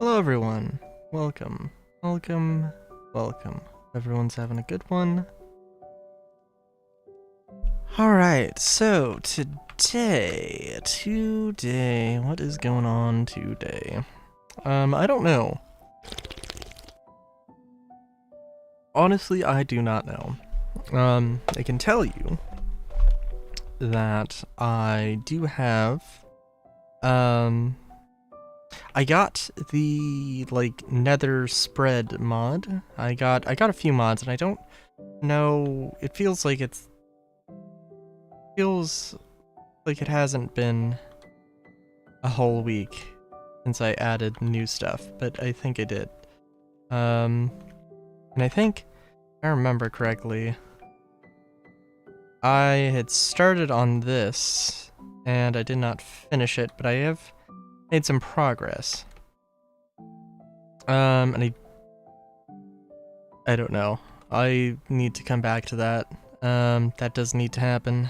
Hello everyone. Welcome. Welcome. Welcome. Everyone's having a good one. Alright, so today, what is going on today? I don't know. Honestly, I do not know. I can tell you that I do have, I got the Nether spread mod. I got a few mods, and I don't know. It feels like it hasn't been a whole week since I added new stuff, but I think I did. And I think, if I remember correctly, I had started on this, and I did not finish it, but I have made some progress. And I don't know. I need to come back to that. That does need to happen.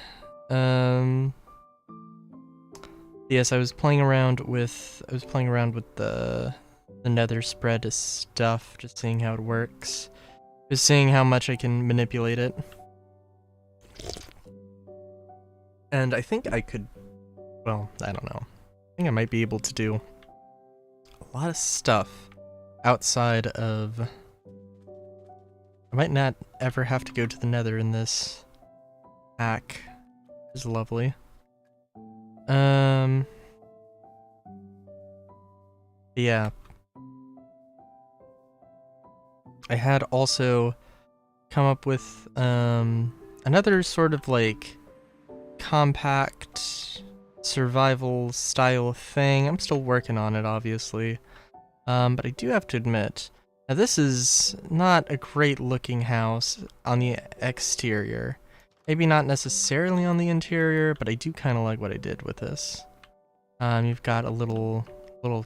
Yes, I was playing around with the Nether spread stuff, just seeing how it works. Just seeing how much I can manipulate it. And I think I could, well, I don't know. I think I might be able to do a lot of stuff outside of... I might not ever have to go to the Nether in this pack. Which is lovely. Yeah. I had also come up with another sort of compact survival style thing. I'm still working on it, obviously. But I do have to admit, now this is not a great looking house on the exterior. Maybe not necessarily on the interior, but I do kind of like what I did with this. You've got a little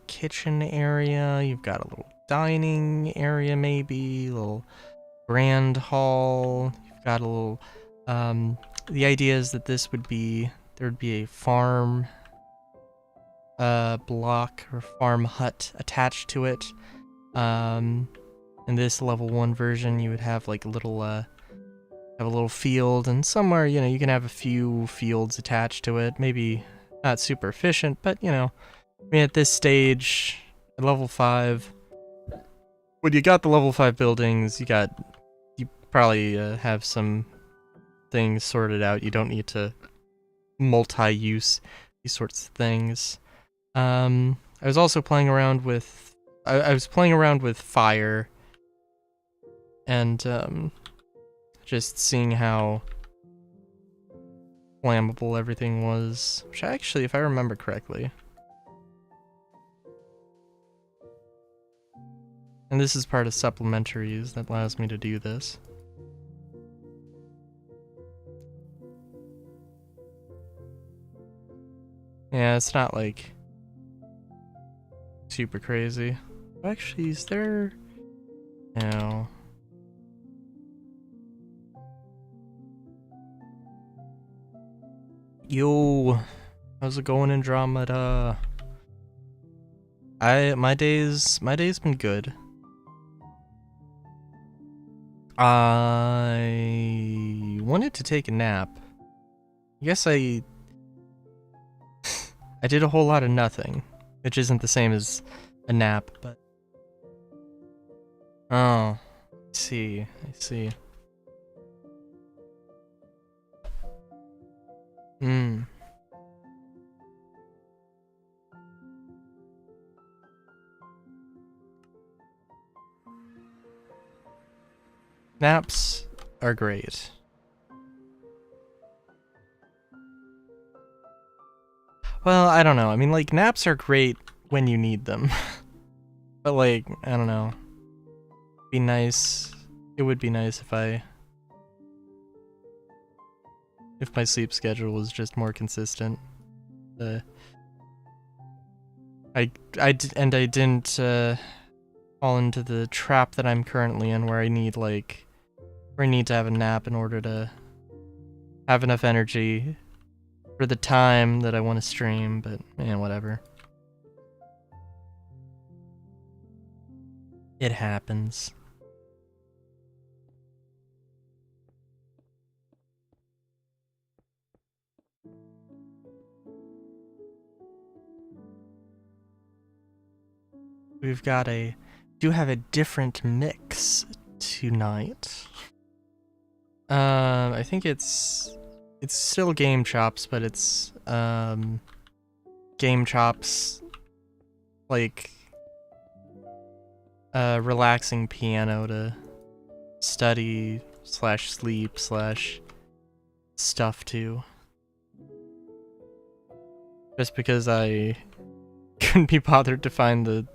kitchen area, you've got a little dining area maybe, a little grand hall, you've got a little, the idea is that there would be a farm block or farm hut attached to it. In this level 1 version you would have like a little field, and somewhere, you can have a few fields attached to it. Maybe not super efficient, but I mean, at this stage, at level 5, when you got the level 5 buildings, you probably have some things sorted out. You don't need to multi-use these sorts of things. I was also playing around with, I was playing around with fire, and just seeing how flammable everything was, which actually, if I remember correctly, and this is part of supplementaries that allows me to do this. Yeah, it's not like super crazy. Actually, is there? No. Yo, how's it going, Andromeda? My day's been good. I wanted to take a nap. I guess I did a whole lot of nothing, which isn't the same as a nap, but oh, I see. Naps are great. Well, I don't know. I mean, naps are great when you need them. But I don't know. Be nice. It would be nice if my sleep schedule was just more consistent. I didn't fall into the trap that I'm currently in, where I need to have a nap in order to have enough energy for the time that I want to stream. But man, whatever. It happens. We've got do have a different mix tonight. I think it's still Game Chops, but it's Game Chops like relaxing piano to study / sleep / stuff to. Just because I couldn't be bothered to find the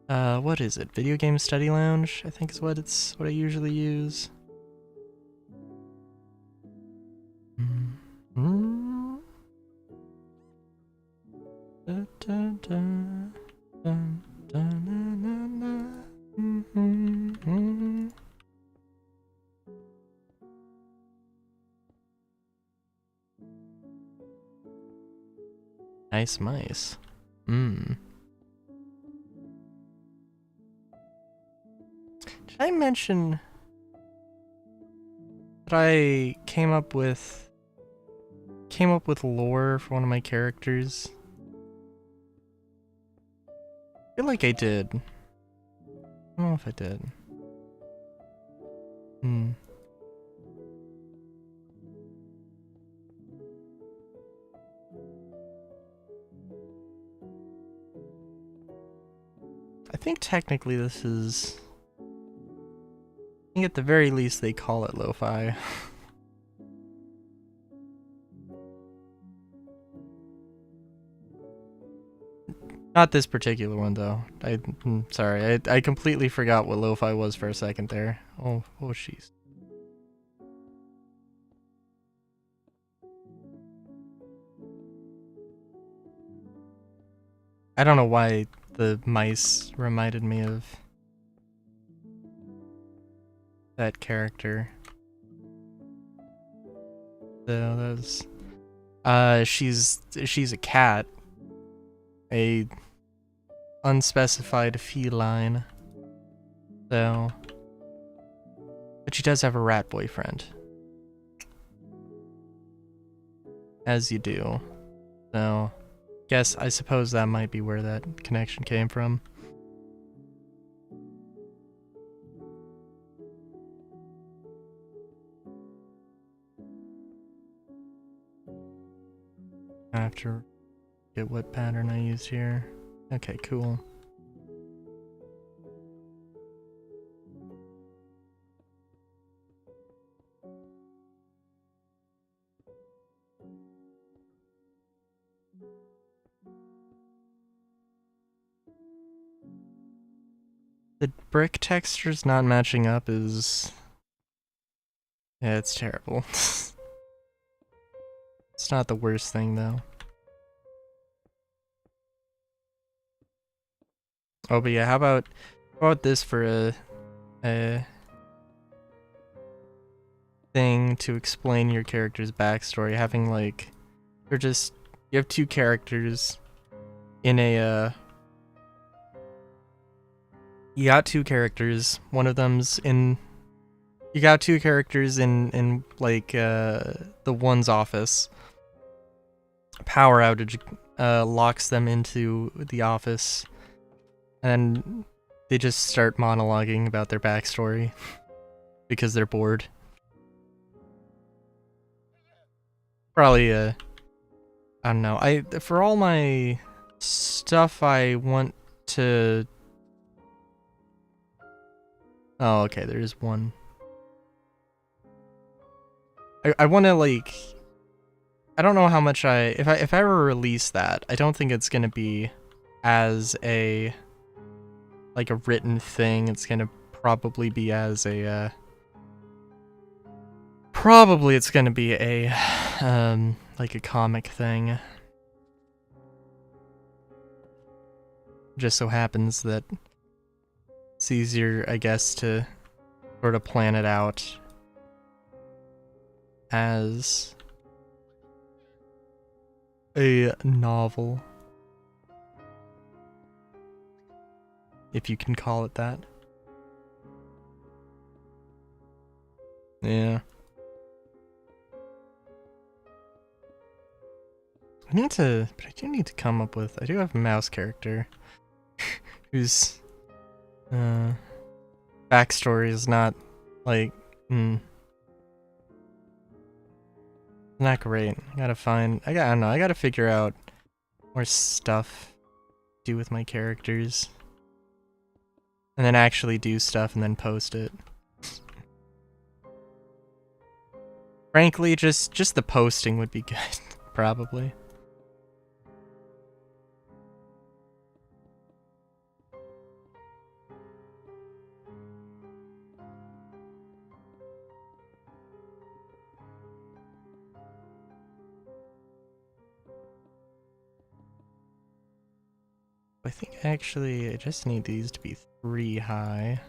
what is it? Video Game Study Lounge, I think is what I usually use. Nice mice. Did I mention that I came up with lore for one of my characters? I feel like I did. I don't know if I did. I think technically this is... I think at the very least they call it lo-fi. Not this particular one though. Sorry, I completely forgot what lo-fi was for a second there. Oh jeez. I don't know why the mice reminded me of that character. So that was she's a cat. A unspecified feline. So but she does have a rat boyfriend. As you do. So I suppose that might be where that connection came from. I have to get what pattern I used here. Okay, cool. The brick textures not matching up is... yeah, it's terrible. It's not the worst thing, though. Oh, but yeah, how about this for a thing to explain your character's backstory? Having, like... you have two characters in a, you got two characters. One of them's in... You got two characters in like, the one's office. Power outage locks them into the office. And they just start monologuing about their backstory. Because they're bored. Probably, I don't know. For all my stuff I want to... Oh, okay, there's one. I want to, like... I don't know how much if I ever release that, I don't think it's gonna be as a... like a written thing. It's gonna probably be as a, probably it's gonna be a, like a comic thing. Just so happens that it's easier, I guess, to sort of plan it out as a novel. if you can call it that. Yeah. I do need to come up with, I do have a mouse character whose backstory is not, like, not great. I don't know, I gotta figure out more stuff to do with my characters. And then actually do stuff and then post it. Frankly, just the posting would be good, probably. I think actually I just need these to be 3 high.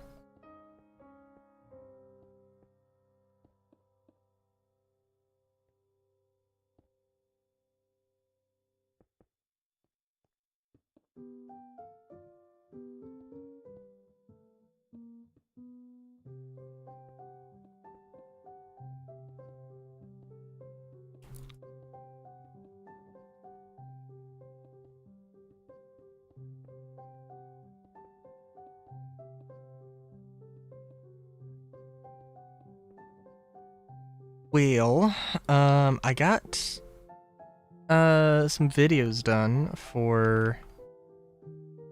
Well, I got some videos done for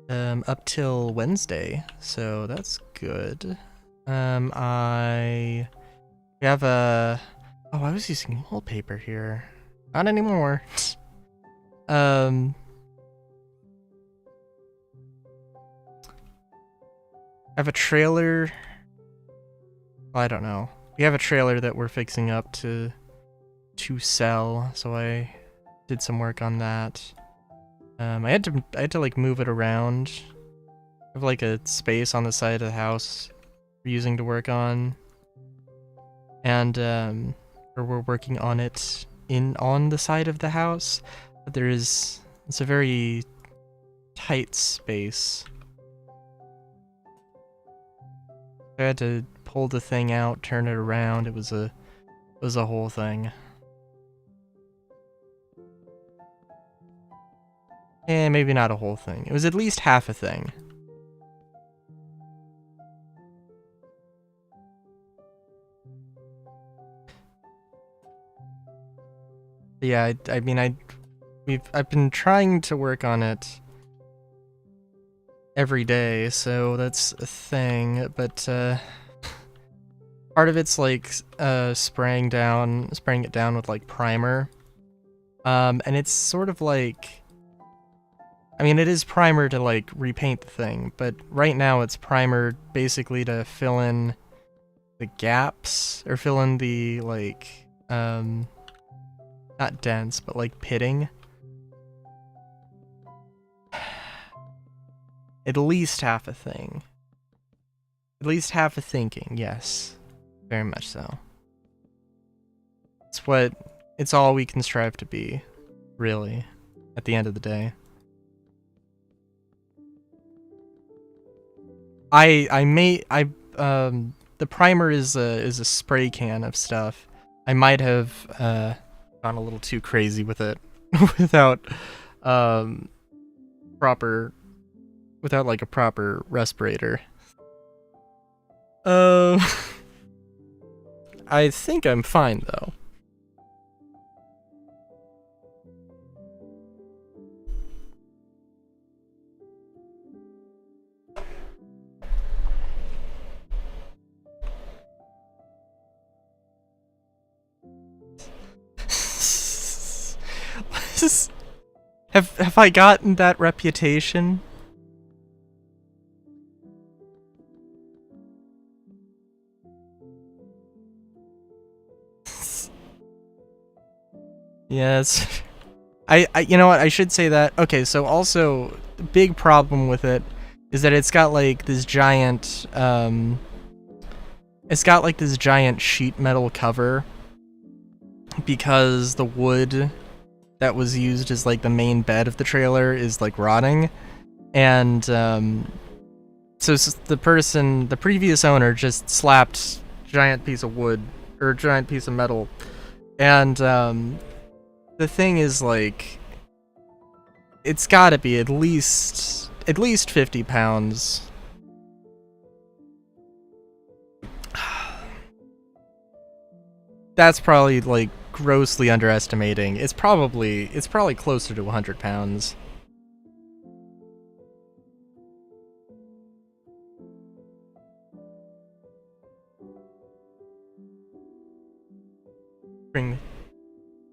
up till Wednesday, so that's good. We have a I was using wallpaper here. Not anymore. I have a trailer. Well, I don't know. We have a trailer that we're fixing up to sell, so I did some work on that. I had to like move it around. I have like a space on the side of the house we're using to work on, and we're working on it on the side of the house. But it's a very tight space. I had to pull the thing out, turn it around. It was a whole thing. Maybe not a whole thing. It was at least half a thing. But yeah, I mean, I've been trying to work on it every day, so that's a thing, but part of it's like spraying it down with like primer. And it's sort of like, I mean, it is primer to like repaint the thing, but right now it's primer basically to fill in the gaps, or fill in the like not dents, but like pitting. At least half a thing. At least half a thinking, yes. Very much so. It's all we can strive to be, really, at the end of the day. The primer is a spray can of stuff. I might have gone a little too crazy with it without like a proper respirator. I think I'm fine though. Have I gotten that reputation? Yes. I you know what, I should say that. Okay, so also the big problem with it is that it's got like this giant sheet metal cover, because the wood that was used as like the main bed of the trailer is like rotting, and So the previous owner just slapped giant piece of wood or giant piece of metal, and the thing is like, it's got to be at least 50 pounds. That's probably like grossly underestimating. It's probably closer to 100 pounds.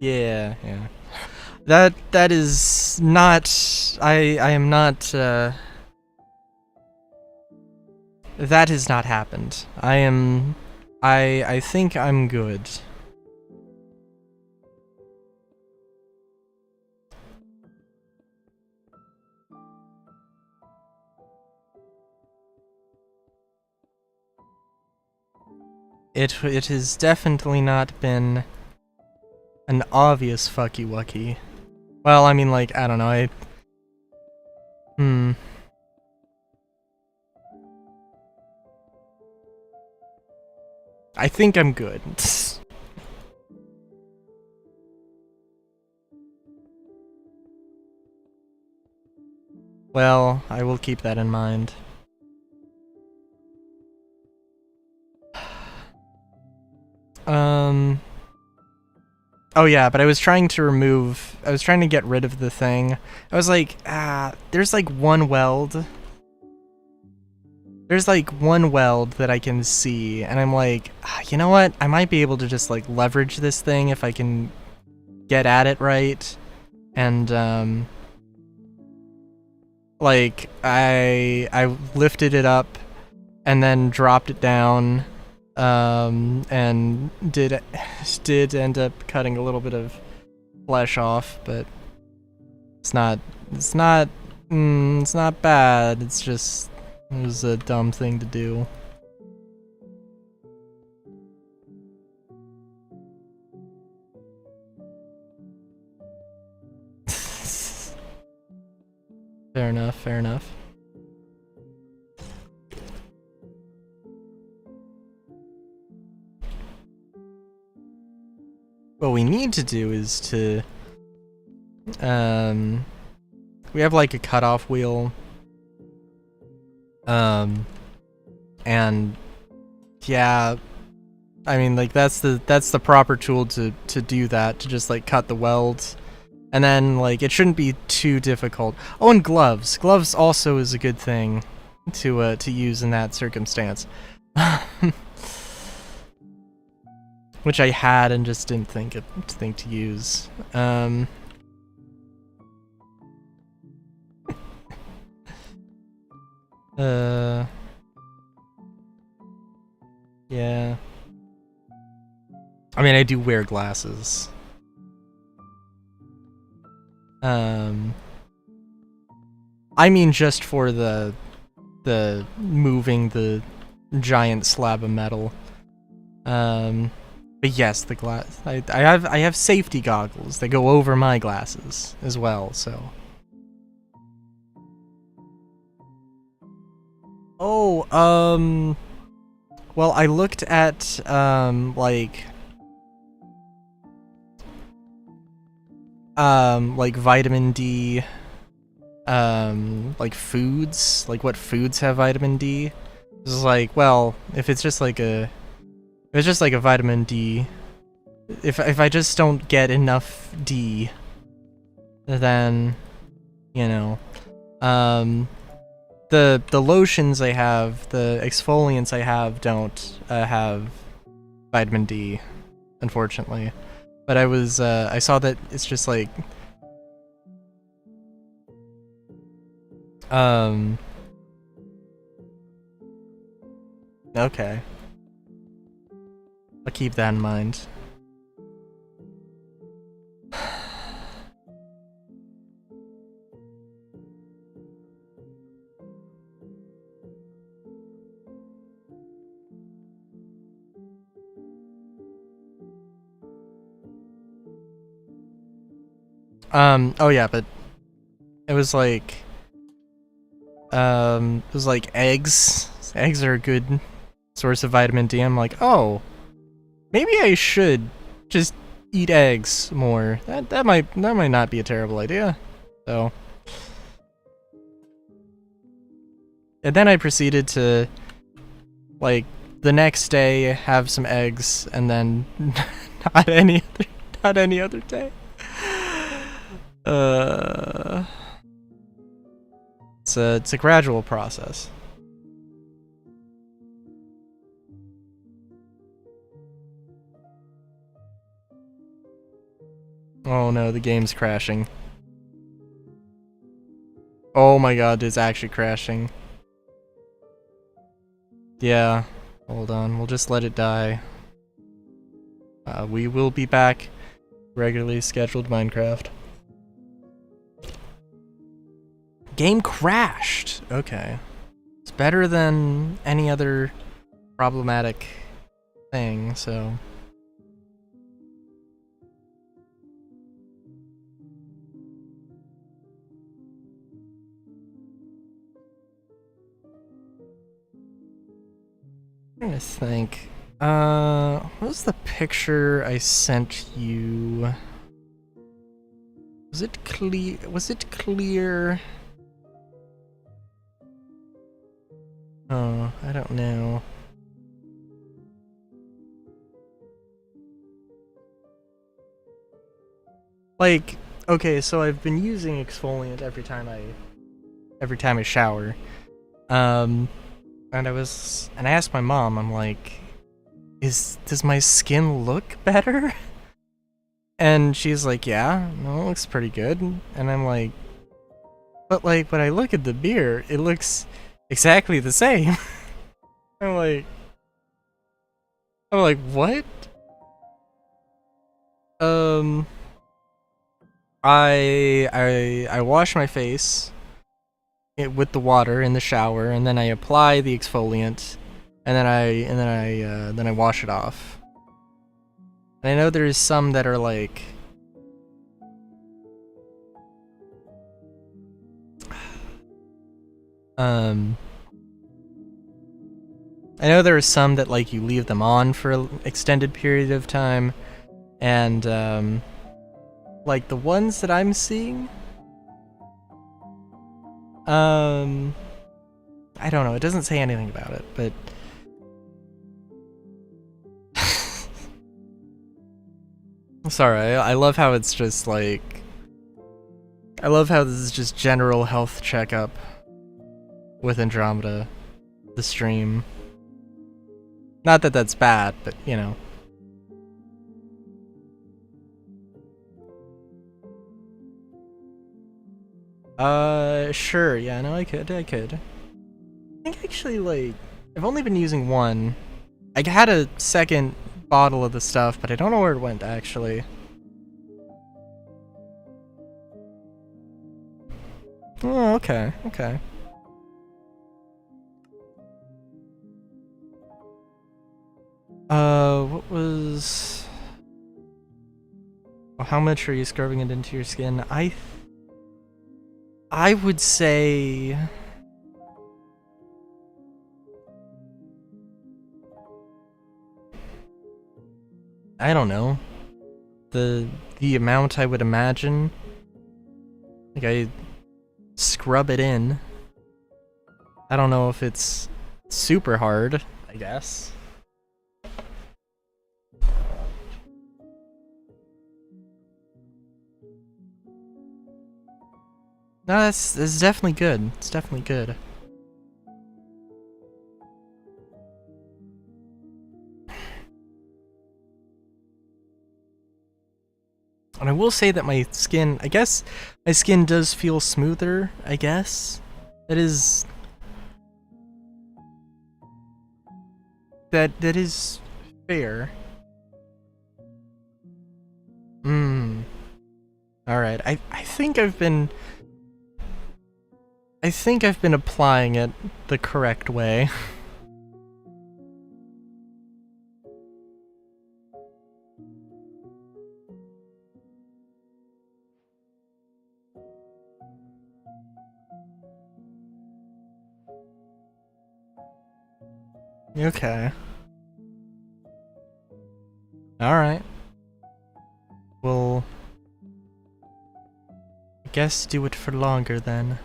Yeah. That is not. I am not. That has not happened. I am. I think I'm good. It has definitely not been an obvious fucky wucky. Well, I mean, like, I don't know. I think I'm good. Well, I will keep that in mind. Oh yeah, but I was trying to get rid of the thing. I was like, there's like one weld. There's like one weld that I can see, and I'm like, you know what? I might be able to just like leverage this thing if I can get at it right. And like I lifted it up and then dropped it down, and did end up cutting a little bit of flesh off, but it's not bad. It's just, it was a dumb thing to do. Fair enough. What we need to do is to, we have like a cutoff wheel, and yeah, I mean, like, that's the proper tool to do that, to just like cut the welds. And then, like, it shouldn't be too difficult. Oh, and gloves. Gloves also is a good thing to use in that circumstance. Which I had and just didn't think to use. Yeah. I mean, I do wear glasses. I mean, just for the moving the giant slab of metal. But yes, the glass. I have safety goggles that go over my glasses as well. So. Oh, well, I looked at like vitamin D, like foods, like what foods have vitamin D. It's like, well, if it's just like a vitamin D, if I just don't get enough D, then, you know, the lotions I have, the exfoliants I have don't have vitamin D, unfortunately. But I saw that it's just like, okay. I'll keep that in mind. Oh yeah, but it was like, It was like eggs. Eggs are a good source of vitamin D. I'm like, oh, maybe I should just eat eggs more. That might not be a terrible idea. So, and then I proceeded to, like, the next day have some eggs, and then not any other day. It's a gradual process. Oh no, the game's crashing. Oh my god, it's actually crashing. Yeah, hold on, we'll just let it die. We will be back. Regularly scheduled Minecraft. Game crashed! Okay. It's better than any other problematic thing, so... I'm trying to think. What was the picture I sent you? Was it clear? Was it clear? Oh, I don't know. Like, okay, so I've been using exfoliant every time I shower. And I asked my mom, I'm like, does my skin look better? And she's like, yeah, no, it looks pretty good. And I'm like, but like, when I look at the beer, it looks exactly the same. I'm like, what? Um, I wash my face with the water in the shower, and then I apply the exfoliant, and then I wash it off. And I know there's some that are like, I know there are some that like you leave them on for an extended period of time, and like the ones that I'm seeing, I don't know. It doesn't say anything about it, but sorry. I love how it's just like, I love how this is just general health checkup with Andromeda, the stream. Not that that's bad, but you know. Sure, yeah, no, I could. I think actually, like, I've only been using one. I had a second bottle of the stuff, but I don't know where it went, actually. Oh, okay, okay. What was... Well, how much are you scrubbing it into your skin? I would say... I don't know. The amount I would imagine. Like, I scrub it in. I don't know if it's super hard, I guess. No, that's definitely good. It's definitely good. And I will say that my skin, I guess my skin does feel smoother, I guess. That is... That is fair. Alright, I think I've been... I think I've been applying it the correct way. Okay. Alright. We'll... I guess do it for longer then.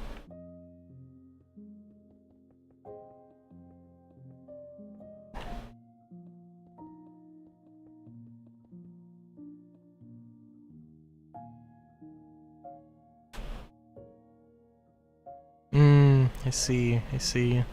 I see, I see.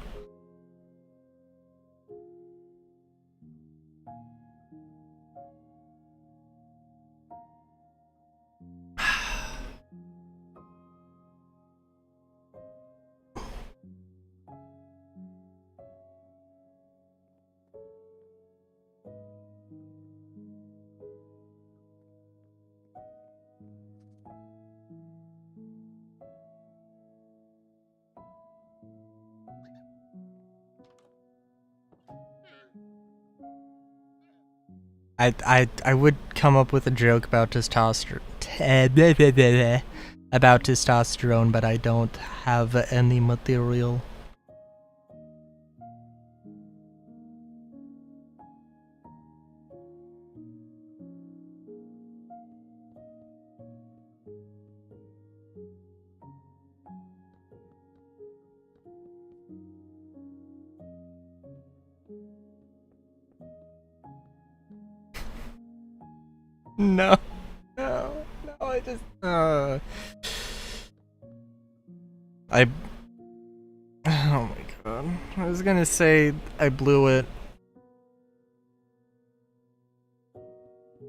I would come up with a joke about testosterone, but I don't have any material. No, no, I just, oh my god, I was gonna say I blew it.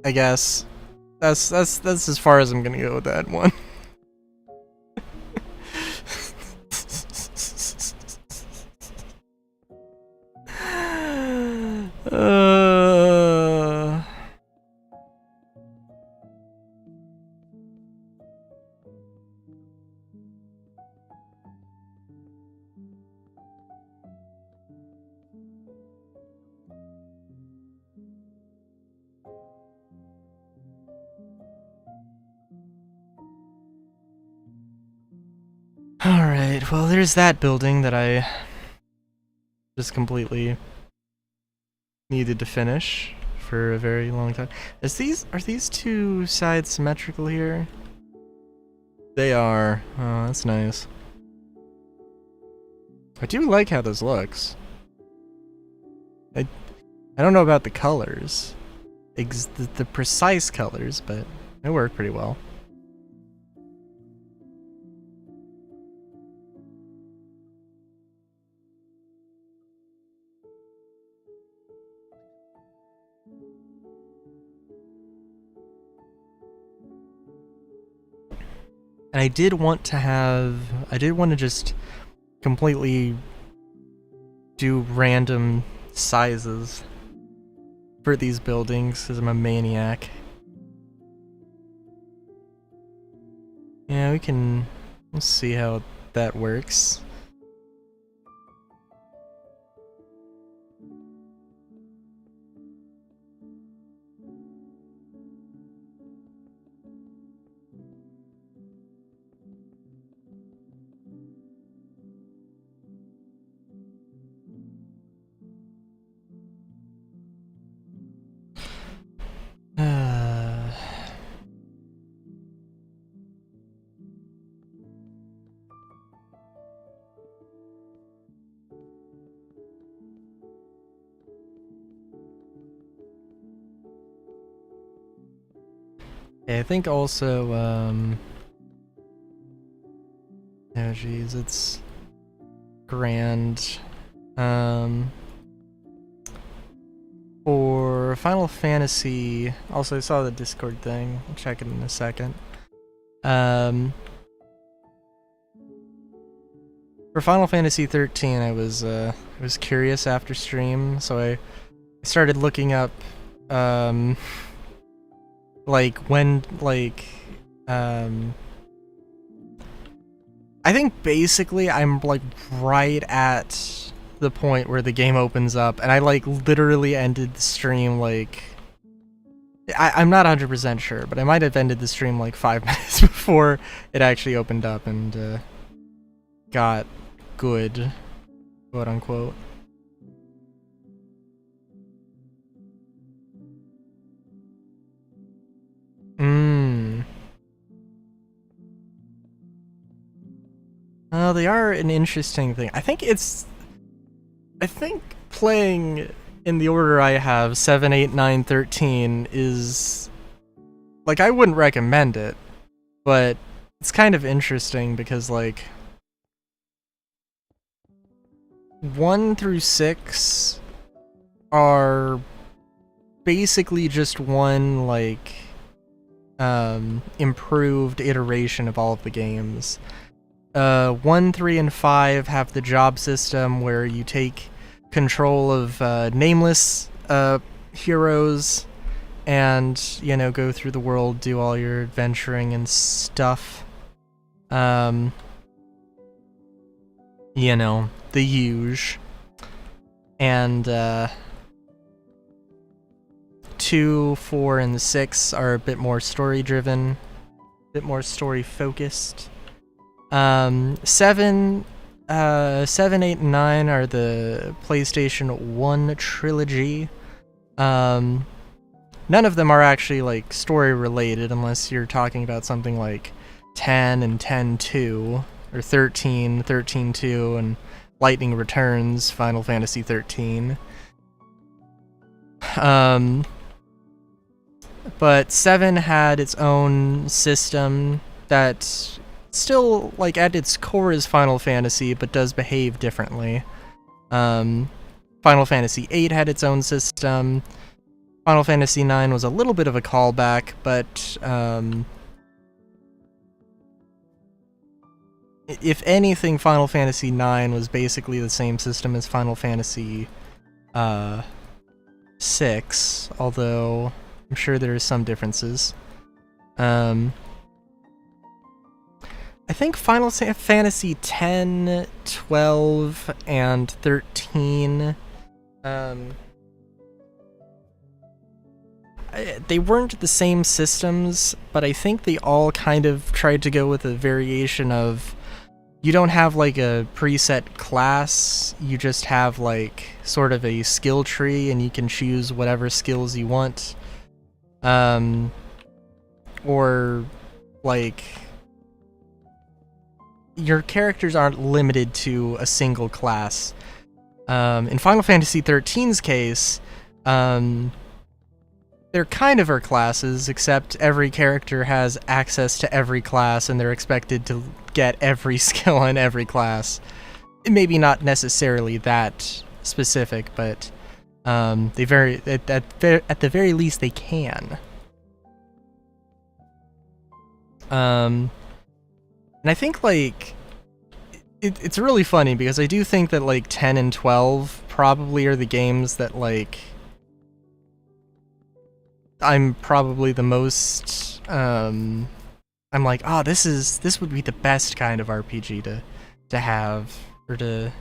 I guess. That's as far as I'm gonna go with that one. Alright, well there's that building that I just completely needed to finish for a very long time. Are these two sides symmetrical here? They are. Oh, that's nice. I do like how this looks. I don't know about the colors. The precise colors, but they work pretty well. And I did want to just completely do random sizes for these buildings, because I'm a maniac. Yeah, we'll see how that works. I think also, oh geez, it's grand. For Final Fantasy, also I saw the Discord thing, I'll check it in a second. For Final Fantasy 13, I was curious after stream, so I started looking up, like when, I think basically I'm like right at the point where the game opens up, and I like literally ended the stream like, I'm not 100% sure, but I might have ended the stream like 5 minutes before it actually opened up and got good, quote unquote. They are an interesting thing. I think playing in the order I have, 7, 8, 9, 13, is... Like, I wouldn't recommend it, but it's kind of interesting because, like, 1 through 6 are basically just one, like, improved iteration of all of the games. 1, 3, and 5 have the job system where you take control of nameless heroes and, you know, go through the world, do all your adventuring and stuff. You know, the huge. And 2, 4, and 6 are a bit more story-driven, a bit more story-focused. 7, 7, 8, and 9 are the PlayStation 1 trilogy. None of them are actually, like, story-related, unless you're talking about something like 10 and 10-2, or 13, 13-2, and Lightning Returns, Final Fantasy 13. But 7 had its own system that still, like, at its core is Final Fantasy, but does behave differently. Final Fantasy 8 had its own system. Final Fantasy 9 was a little bit of a callback, but if anything, Final Fantasy 9 was basically the same system as Final Fantasy 6, although I'm sure there are some differences. I think Final Fantasy 10, 12, and 13, they weren't the same systems, but I think they all kind of tried to go with a variation of, you don't have like a preset class, you just have like sort of a skill tree and you can choose whatever skills you want. Or like, your characters aren't limited to a single class. In Final Fantasy XIII's case, they're kind of our classes, except every character has access to every class and they're expected to get every skill in every class. Maybe not necessarily that specific, but they vary, at the very least they can. And I think, like, it's really funny because I do think that, like, 10 and 12 probably are the games that, like, I'm probably the most, I'm like, oh, this would be the best kind of RPG to have, or to,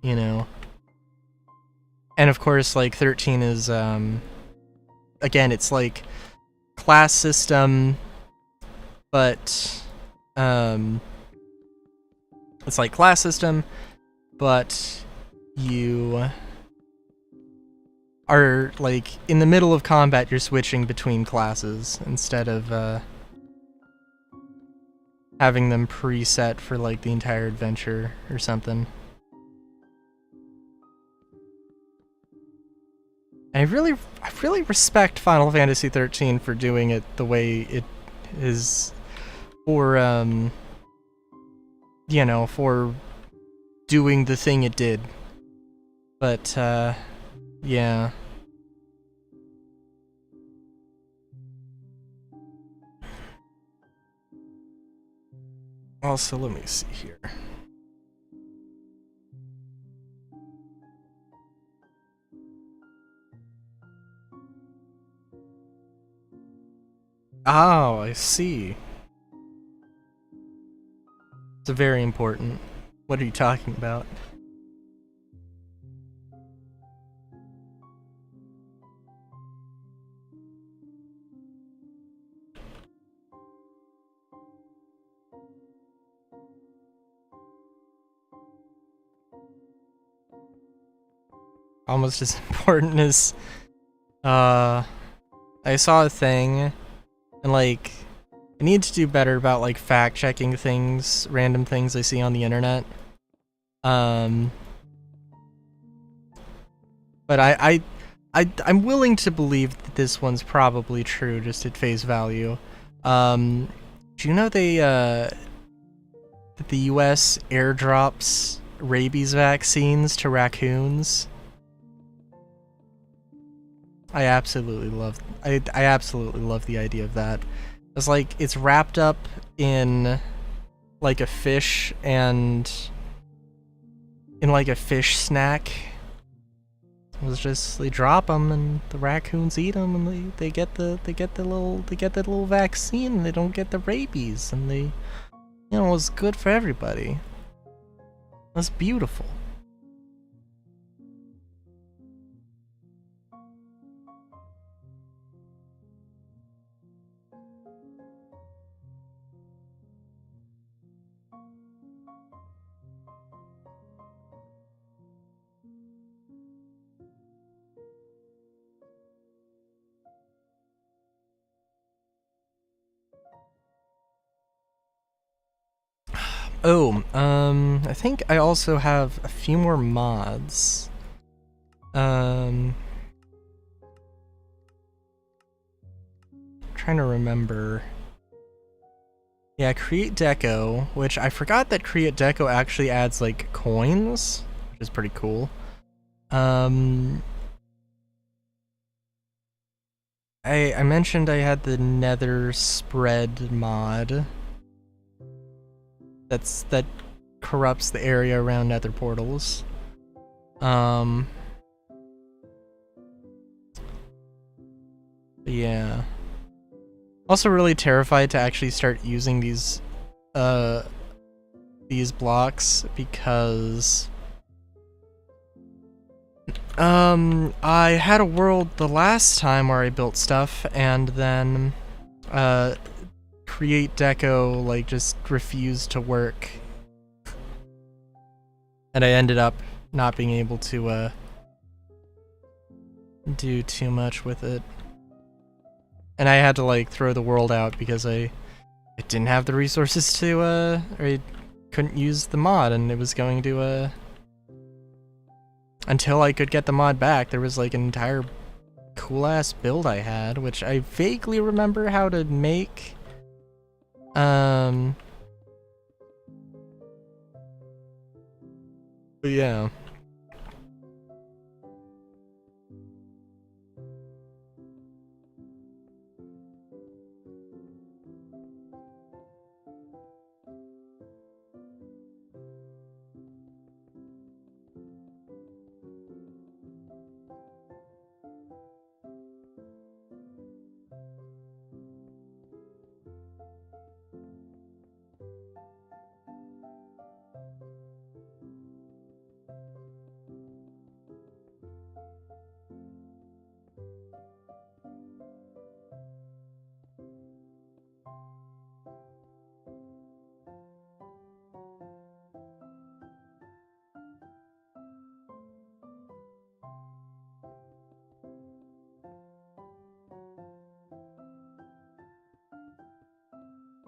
you know. And of course, like, 13 is, again, it's like class system, but, it's like class system, but you are, like, in the middle of combat, you're switching between classes instead of having them preset for, like, the entire adventure or something. And I really respect Final Fantasy XIII for doing it the way it is, for, you know, for doing the thing it did. But, yeah. Also, let me see here. Oh, I see. It's very important. What are you talking about? Almost as important as, I saw a thing, and, like, I need to do better about like fact checking things, random things I see on the internet. But I'm willing to believe that this one's probably true, just at face value. Do you know that the U.S. airdrops rabies vaccines to raccoons? I absolutely love the idea of that. It's like it's wrapped up in like a fish and in like a fish snack. It was just they drop them and the raccoons eat them and they get the little vaccine and they don't get the rabies and they, you know, it's good for everybody. That's beautiful. Oh, I think I also have a few more mods. Trying to remember. Yeah, Create Deco, which I forgot that Create Deco actually adds like coins, which is pretty cool. I mentioned I had the Nether Spread mod. That corrupts the area around Nether portals. Yeah. Also really terrified to actually start using these blocks because I had a world the last time where I built stuff and then Create Deco like just refused to work. And I ended up not being able to do too much with it. And I had to like throw the world out because I didn't have the resources to or I couldn't use the mod and it was going to until I could get the mod back there was like an entire cool ass build I had, which I vaguely remember how to make. But yeah.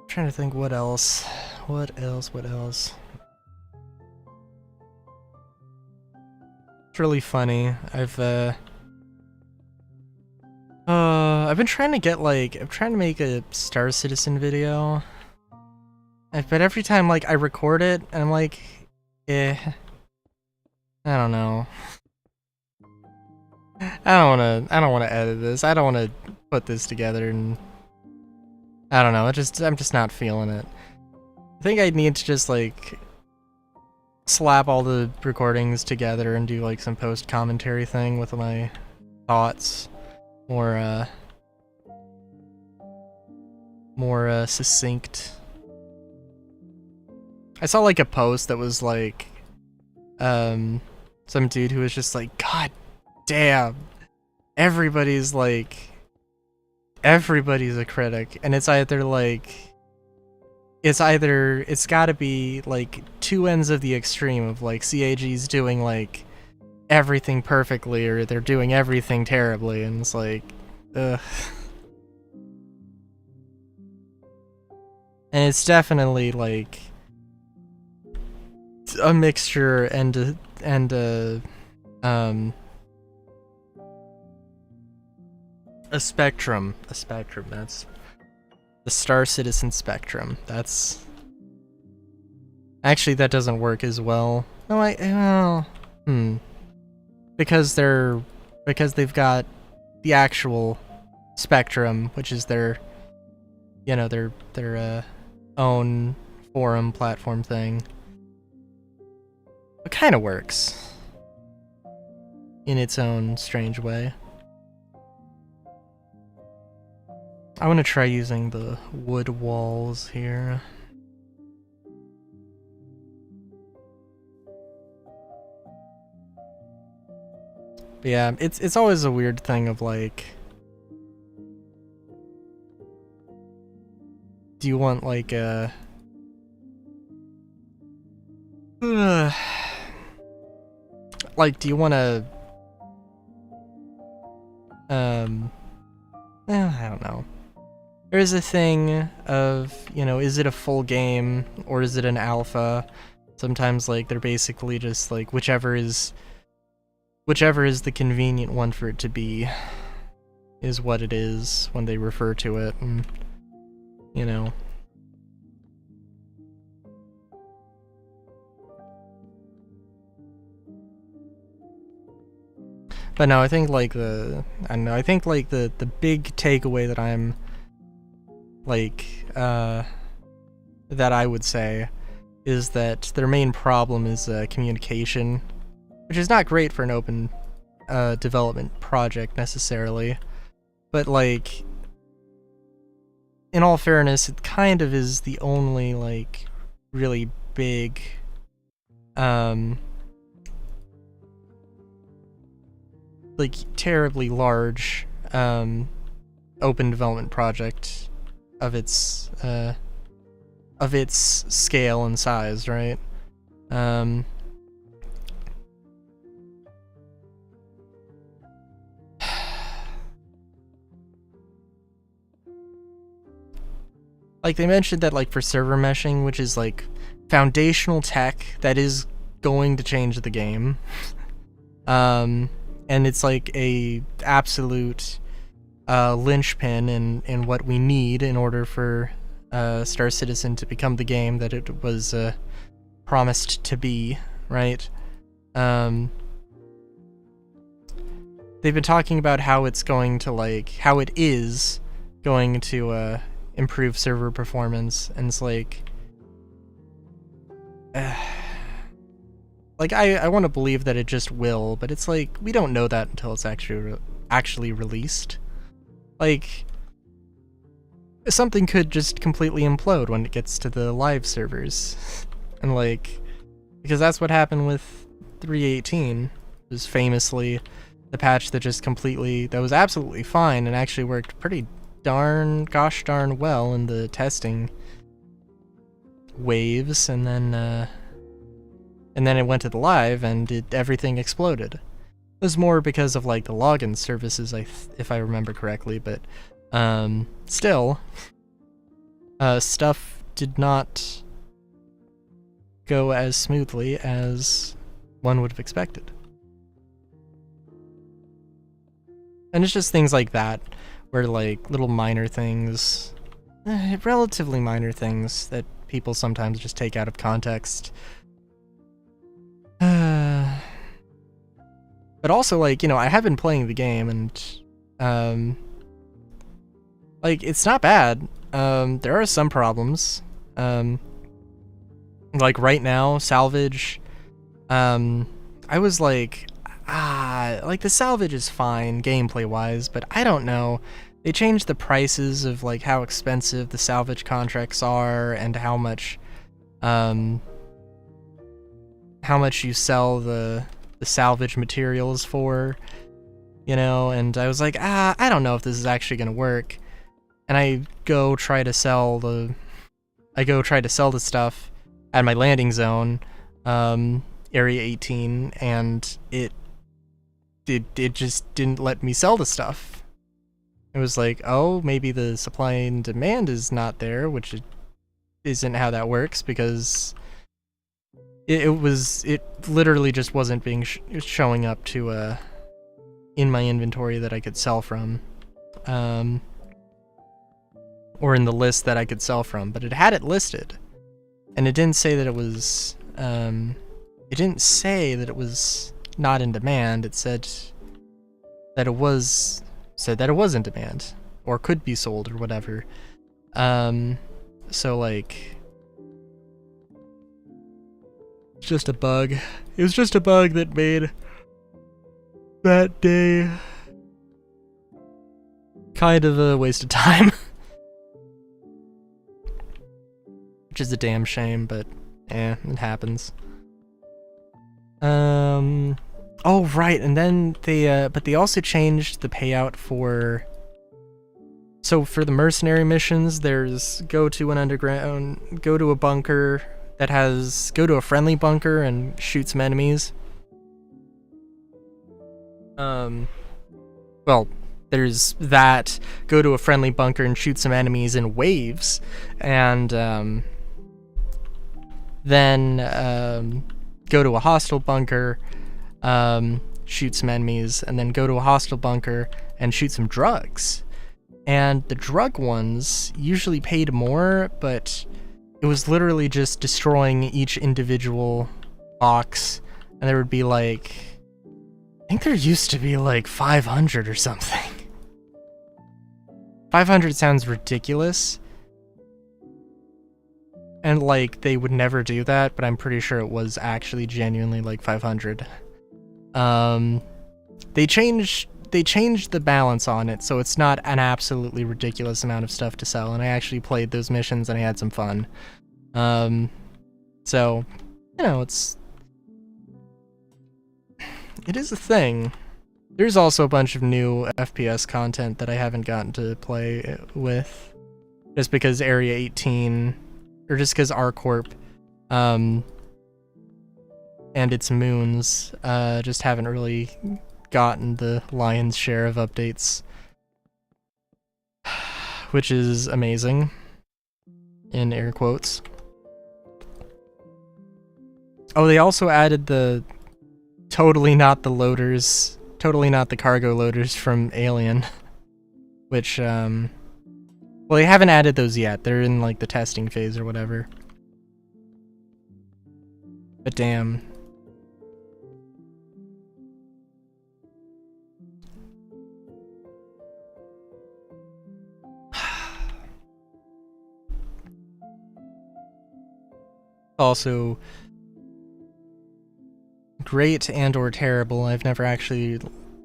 Trying to think what else. What else? It's really funny. I've been trying to get like I'm trying to make a Star Citizen video. But every time like I record it and I'm like, I don't know. I don't wanna edit this. I don't wanna put this together and I don't know, I'm just not feeling it. I think I need to just like slap all the recordings together and do like some post commentary thing with my thoughts more succinct. I saw like a post that was like some dude who was just like, God damn, everybody's a critic, and it's gotta be like two ends of the extreme of like CAG's doing like everything perfectly or they're doing everything terribly, and it's like, ugh. And it's definitely like a mixture and a spectrum. That's the Star Citizen spectrum. That's actually, that doesn't work as well. No, because they've got the actual spectrum, which is their own forum platform thing. It kind of works in its own strange way. I want to try using the wood walls here. But yeah, it's always a weird thing of like, do you want like a like, do you want to I don't know. There's a thing of, is it a full game or is it an alpha? Sometimes like they're basically just like whichever is the convenient one for it to be is what it is when they refer to it, and But no, I think like the big takeaway that I'm like that I would say is that their main problem is communication, which is not great for an open development project necessarily, but like in all fairness, it kind of is the only like really big like terribly large open development project of its scale and size, right? Like they mentioned that like for server meshing, which is like foundational tech that is going to change the game. And it's like a absolute linchpin in what we need in order for Star Citizen to become the game that it was promised to be, right? They've been talking about how it's going to how it is going to improve server performance, and it's like I want to believe that it just will, but it's like we don't know that until it's actually released. Like something could just completely implode when it gets to the live servers, and like because that's what happened with 3.18. Was famously the patch that just that was absolutely fine and actually worked pretty gosh darn well in the testing waves, and then it went to the live and everything exploded. It was more because of like the login services, if I remember correctly, but still, stuff did not go as smoothly as one would have expected. And it's just things like that, where like little minor things, relatively minor things that people sometimes just take out of context. But also, like, I have been playing the game, and like, it's not bad. There are some problems. Like right now, salvage. I was like the salvage is fine gameplay wise, but I don't know. They changed the prices of like how expensive the salvage contracts are and how much you sell the salvage materials for, and I was like, I don't know if this is actually gonna work. And I go try to sell the stuff at my landing zone, Area 18, and it just didn't let me sell the stuff. It was like, oh, maybe the supply and demand is not there, which isn't how that works, because it literally just wasn't being showing up to in my inventory that I could sell from, or in the list that I could sell from, but it had it listed, and it didn't say that it was not in demand. It said that it was in demand, or could be sold, or whatever. So like, it's just a bug. It was just a bug that made that day kind of a waste of time. Which is a damn shame, but it happens. Oh right, and then they also changed the payout for. So for the mercenary missions, there's go to a bunker that has, go to a friendly bunker and shoot some enemies. Well, there's that, go to a friendly bunker and shoot some enemies in waves, and then go to a hostile bunker, shoot some enemies, and then go to a hostile bunker and shoot some drugs. And the drug ones usually paid more, but it was literally just destroying each individual box, and there would be like, I think there used to be like 500 or something. 500 sounds ridiculous, and like they would never do that, but I'm pretty sure it was actually genuinely like 500. They changed the balance on it, so it's not an absolutely ridiculous amount of stuff to sell, and I actually played those missions and I had some fun. So, you know, it is a thing. There's also a bunch of new FPS content that I haven't gotten to play with, just because Area 18, or just because ArcCorp, and its moons, just haven't really gotten the lion's share of updates, which is amazing, in air quotes. Oh, they also added the totally not the cargo loaders from Alien, which, well, they haven't added those yet. They're in like the testing phase or whatever. But damn. Also, great and or terrible. I've never actually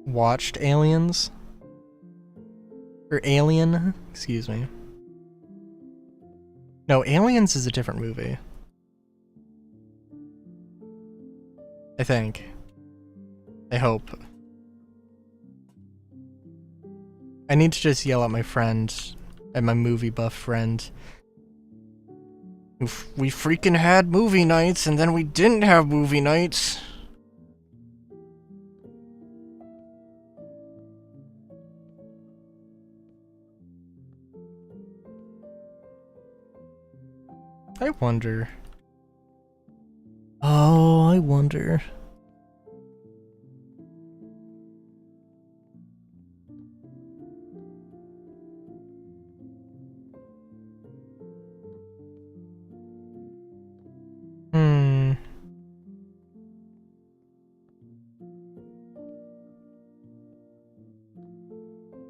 watched Aliens. Or Alien, excuse me. No, Aliens is a different movie. I think. I hope. I need to just yell at my friend, at my movie buff friend. We freaking had movie nights, and then we didn't have movie nights. I wonder. Oh, I wonder.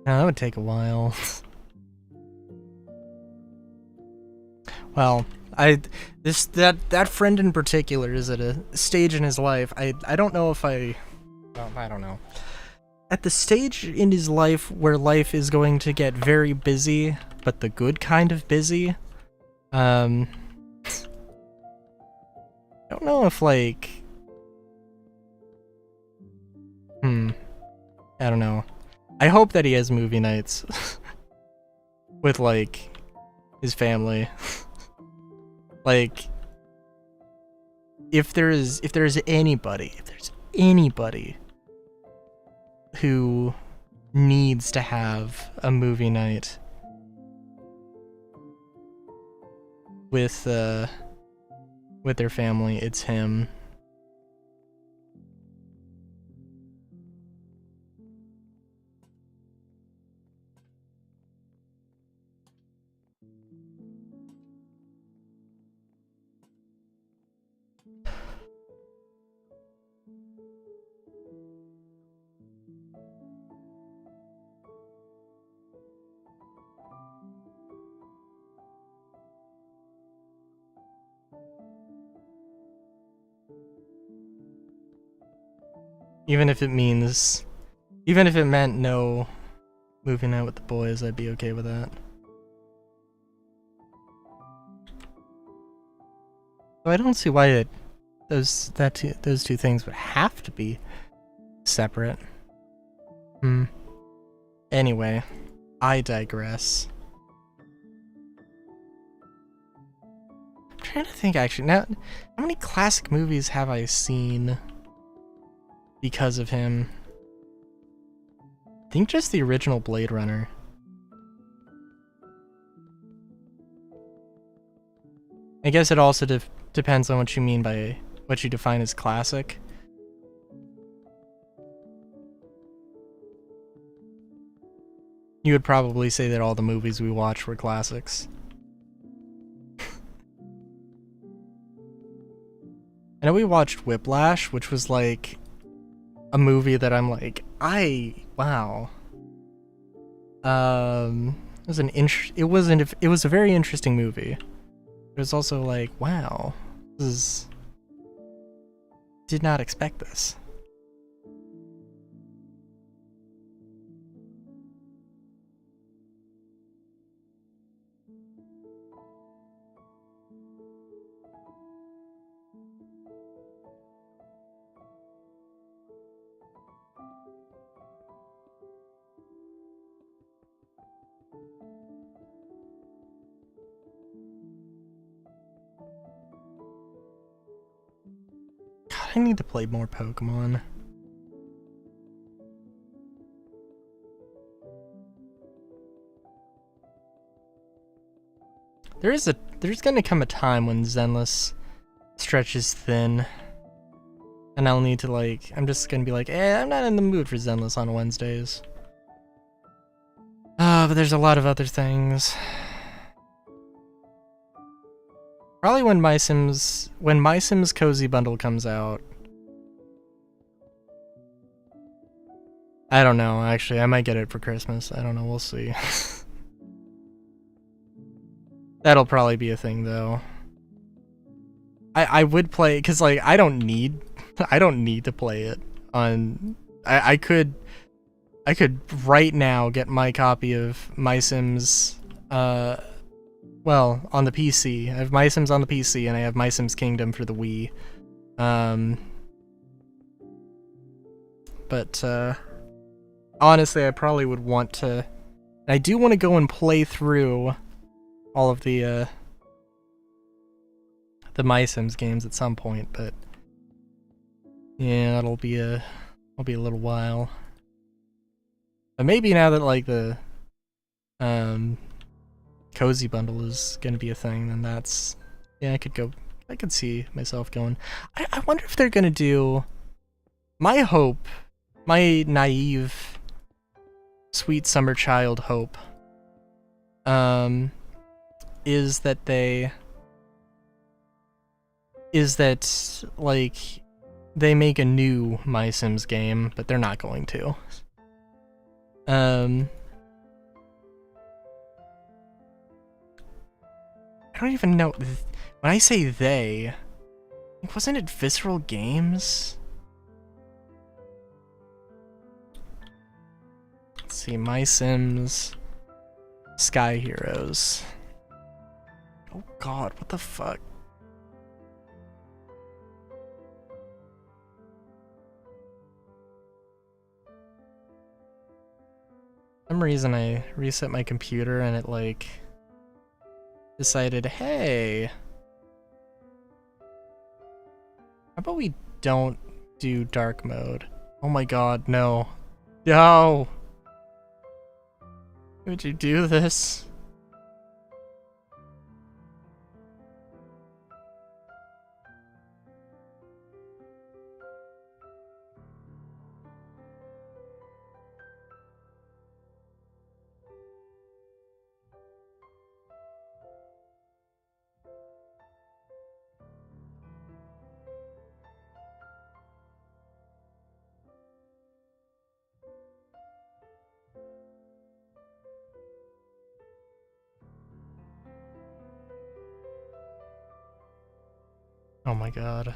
That would take a while. Well, that friend in particular is at a stage in his life. I don't know if I don't know. At the stage in his life where life is going to get very busy, but the good kind of busy. I don't know if like I don't know. I hope that he has movie nights with like his family. Like, if there's anybody who needs to have a movie night, with their family, it's him. Even if it meant no moving out with the boys, I'd be okay with that. So I don't see why those two things would have to be separate. Anyway, I digress. I'm trying to think actually. Now, how many classic movies have I seen because of him? I think just the original Blade Runner. I guess it also depends on what you mean by what you define as classic. You would probably say that all the movies we watched were classics. I know we watched Whiplash, which was like a movie that I'm like, wow. It was a very interesting movie. It was also like, wow, did not expect this. God, I need to play more Pokemon. There's gonna come a time when Zenless stretches thin. And I'll need to I'm just gonna be like, I'm not in the mood for Zenless on Wednesdays. But there's a lot of other things. Probably when My Sims Cozy Bundle comes out. I don't know, actually, I might get it for Christmas. I don't know, we'll see. That'll probably be a thing though. I would play, cause I don't need to play it on. I could right now get my copy of My Sims. Well, on the PC. I have My Sims on the PC, and I have My Sims Kingdom for the Wii. But honestly, I probably would want to. I do want to go and play through all of the My Sims games at some point, but yeah, that'll be a little while. But maybe now that the Cozy Bundle is gonna be a thing, then that's I could see myself going. I wonder if they're gonna do. My hope, my naive, sweet summer child hope, is that they make a new My Sims game, but they're not going to. I don't even know. When I say they, wasn't it Visceral Games? Let's see, My Sims Sky Heroes. Oh god, what the fuck? For some reason I reset my computer and it decided, hey, how about we don't do dark mode? Oh my god, no. No! Would you do this? Oh my god.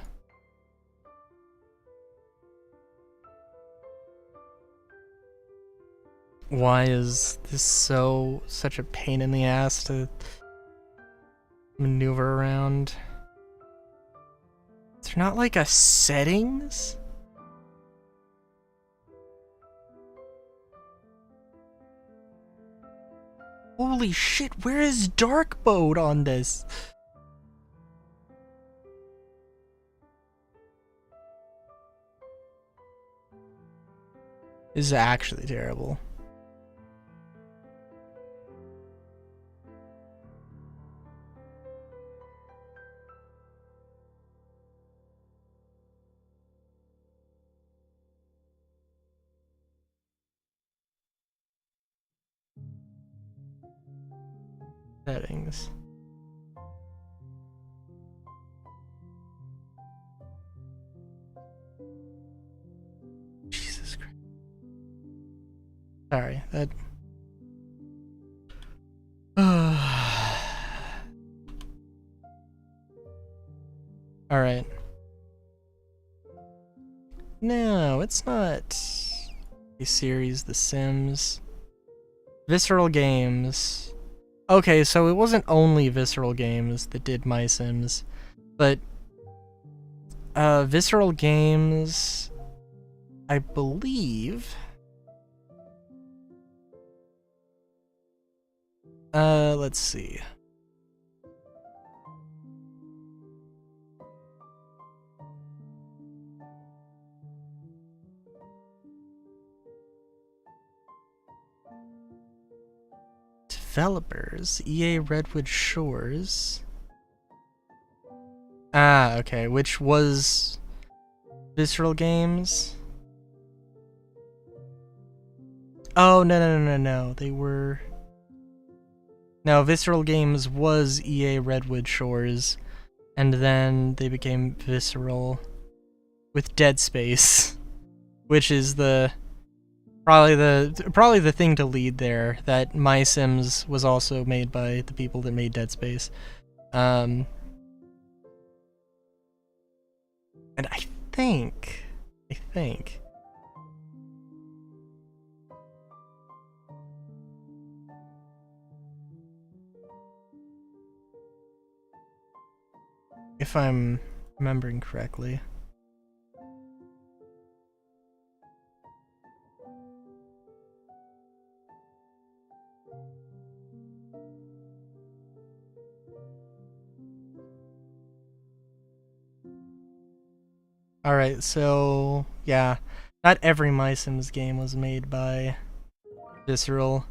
Why is this such a pain in the ass to maneuver around? Is there not like a settings? Holy shit, where is dark mode on this? This is actually terrible. Settings. Jesus Christ. Sorry, that... Alright. No, it's not a series, The Sims. Visceral Games. Okay, so it wasn't only Visceral Games that did My Sims, but Visceral Games, I believe... let's see. Developers, EA Redwood Shores. Ah, okay, which was Visceral Games. Oh, no, they were... No, Visceral Games was EA Redwood Shores, and then they became Visceral with Dead Space, which is probably the thing to lead there, that My Sims was also made by the people that made Dead Space. And I think if I'm remembering correctly. Alright, so yeah, not every My Sims game was made by Visceral,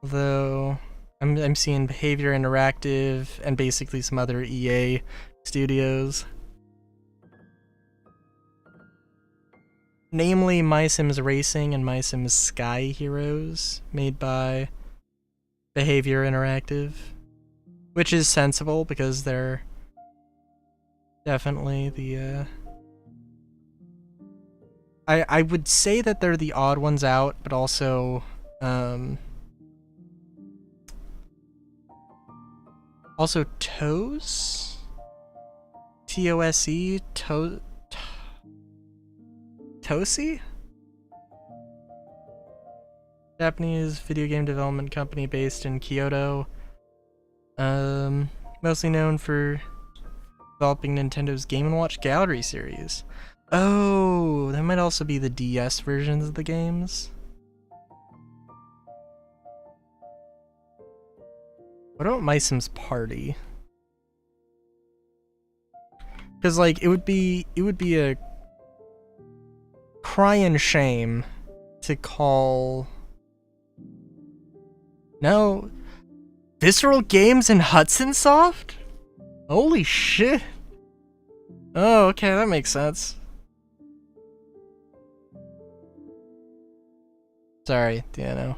though I'm seeing Behavior Interactive and basically some other EA studios. Namely My Sims Racing and My Sims Sky Heroes, made by Behavior Interactive, which is sensible because they're definitely the I would say that they're the odd ones out, but also also TOSE? TOSE? TOSE? Japanese video game development company based in Kyoto. Mostly known for developing Nintendo's Game & Watch Gallery series. Oh, that might also be the DS versions of the games. What about My Sims Party? Because like it would be a crying shame to call Visceral Games and Hudson Soft? Holy shit. Oh, okay, that makes sense. Sorry,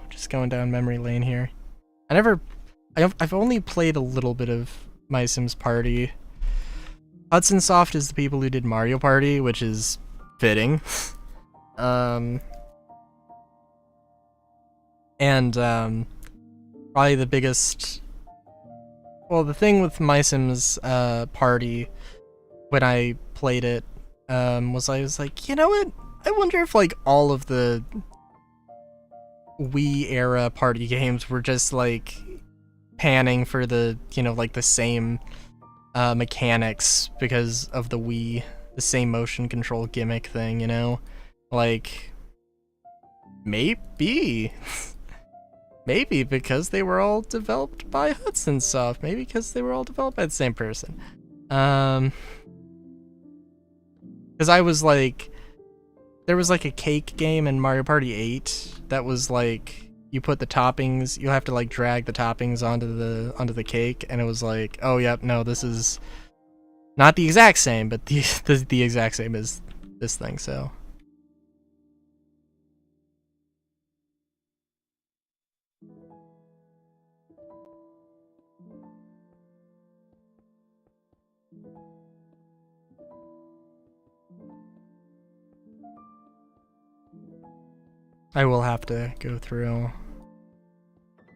just going down memory lane here. I've only played a little bit of My Sims Party. Hudson Soft is the people who did Mario Party, which is fitting. And probably the biggest... Well, the thing with My Sims Party when I played it, was I was like, you know what? I wonder if like all of the Wii era party games were just like panning for the, you know, like the same mechanics because of the Wii, the same motion control gimmick thing, you know? Like, maybe. Maybe because they were all developed by Hudson Soft. Maybe because they were all developed by the same person. Because I was like, there was like a cake game in Mario Party 8 that was like, you put the toppings, you have to like drag the toppings onto the cake, and it was like, oh yep, no, this is not the exact same, but the exact same as this thing, so. I will have to go through.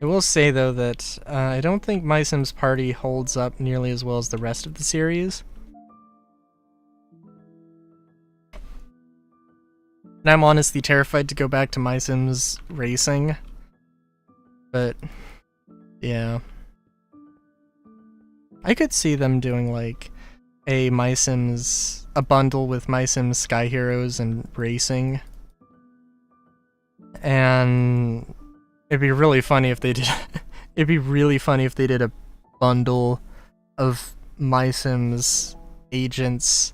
I will say though that I don't think My Sims Party holds up nearly as well as the rest of the series. And I'm honestly terrified to go back to My Sims Racing. But, yeah. I could see them doing like a bundle with My Sims Sky Heroes and Racing. And it'd be really funny if they did it'd be really funny if they did a bundle of My Sims Agents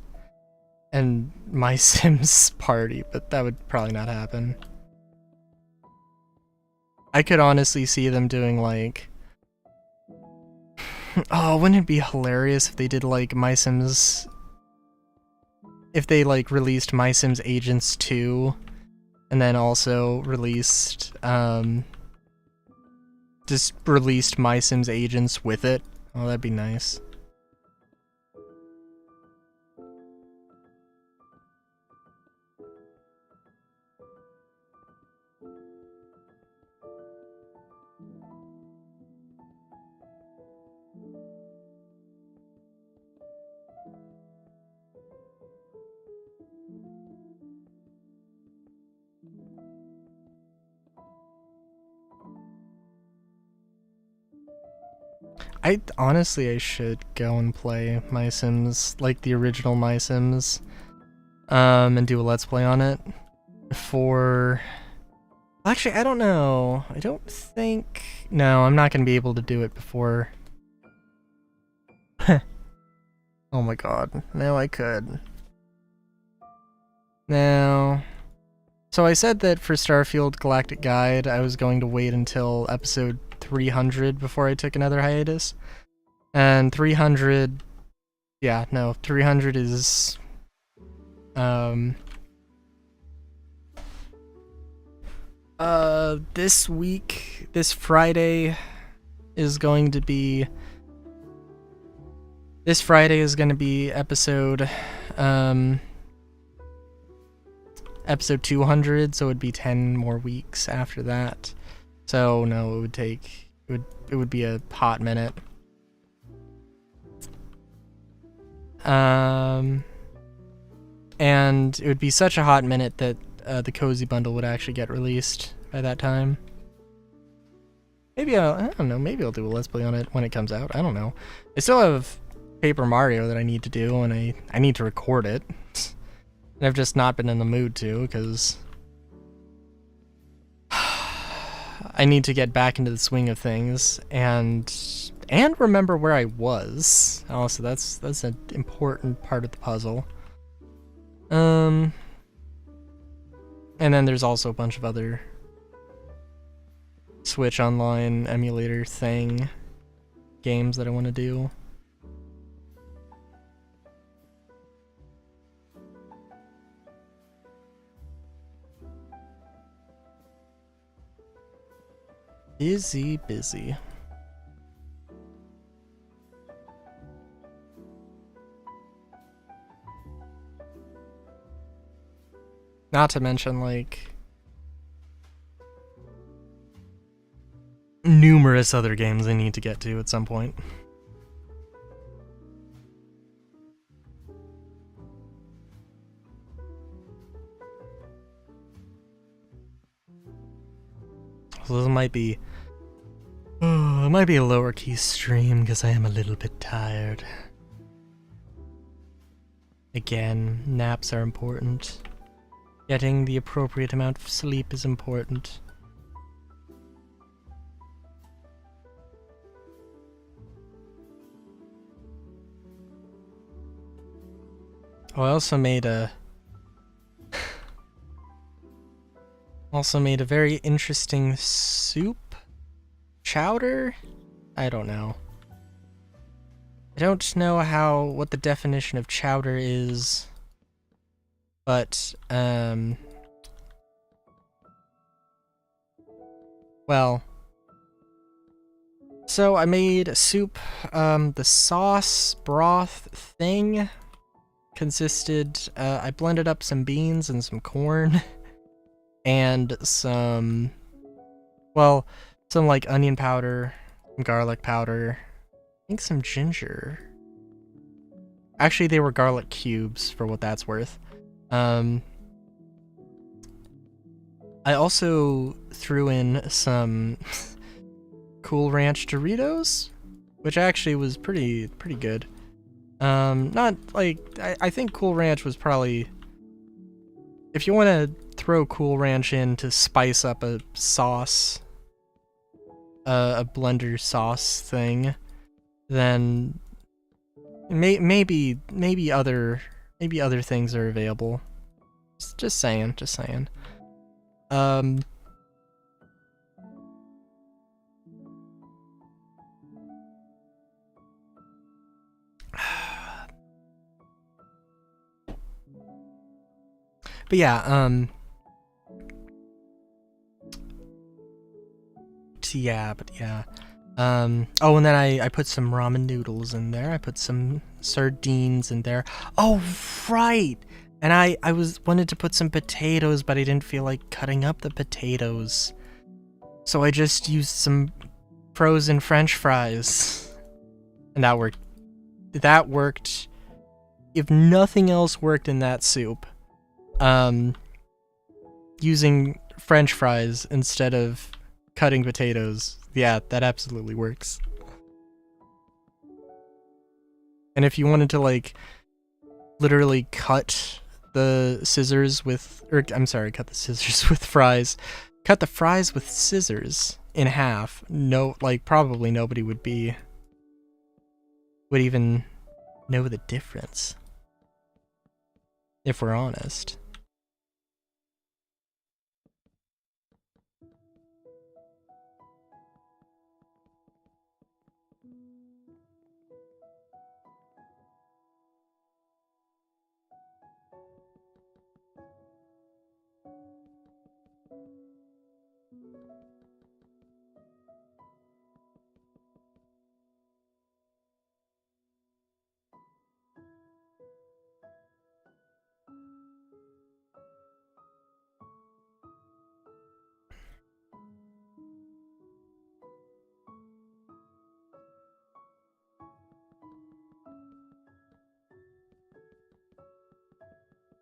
and My Sims Party, but that would probably not happen. I could honestly see them doing like, oh, wouldn't it be hilarious if they did like My Sims, if they like released My Sims Agents 2 and then also released just released My Sims Agents with it. Oh, that'd be nice. I should go and play My Sims, like the original My Sims, and do a Let's Play on it. Actually, I don't know. I don't think... No, I'm not going to be able to do it before... Oh my god. No, I could. No. So I said that for Starfield Galactic Guide, I was going to wait until episode 300 before I took another hiatus. And 300... Yeah, no, 300 is... this week, this Friday is going to be... This Friday is going to be episode 200, so it'd be 10 more weeks after that. So no, it would be a hot minute. And it would be such a hot minute that the Cozy Bundle would actually get released by that time. Maybe I don't know, maybe I'll do a Let's Play on it when it comes out. I don't know. I still have Paper Mario that I need to do, and I need to record it. And I've just not been in the mood to, because I need to get back into the swing of things and remember where I was. Also, that's an important part of the puzzle. And then there's also a bunch of other Switch Online emulator thing games that I want to do. Busy. Not to mention, like, numerous other games I need to get to at some point. So this might be... it might be a lower key stream because I am a little bit tired. Again, naps are important. Getting the appropriate amount of sleep is important. Oh, I also made a very interesting soup? Chowder? I don't know. I don't know what the definition of chowder is, but, well, so I made a soup. The sauce broth thing consisted, I blended up some beans and some corn and some like onion powder, some garlic powder, I think some ginger. Actually, they were garlic cubes for what that's worth. I also threw in some Cool Ranch Doritos, which actually was pretty good. Not like, I think Cool Ranch was probably, if you want to throw Cool Ranch in to spice up a sauce, a blender sauce thing, then maybe other things are available. Just saying. But yeah, oh, and then I put some ramen noodles in there. I put some sardines in there. Oh, right! And I wanted to put some potatoes, but I didn't feel like cutting up the potatoes. So I just used some frozen French fries. And that worked. That worked. If nothing else worked in that soup, using French fries instead of cutting potatoes, yeah, that absolutely works. And if you wanted to, like, literally cut the scissors with, cut the scissors with fries, cut the fries with scissors in half, probably nobody would even know the difference, if we're honest.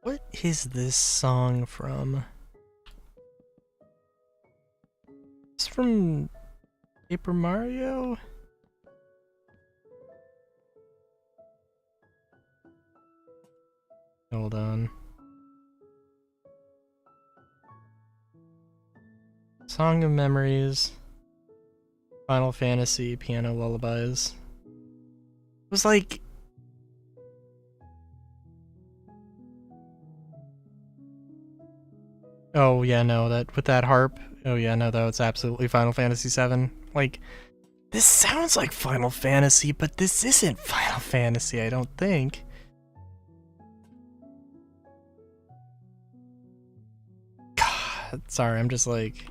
What is this song from? It's from Paper Mario? Hold on. Song of Memories. Final Fantasy Piano Lullabies. It was like... Oh yeah, no, that with that harp. Oh yeah, no, it's absolutely Final Fantasy VII. Like, this sounds like Final Fantasy, but this isn't Final Fantasy, I don't think. God, sorry, I'm just like...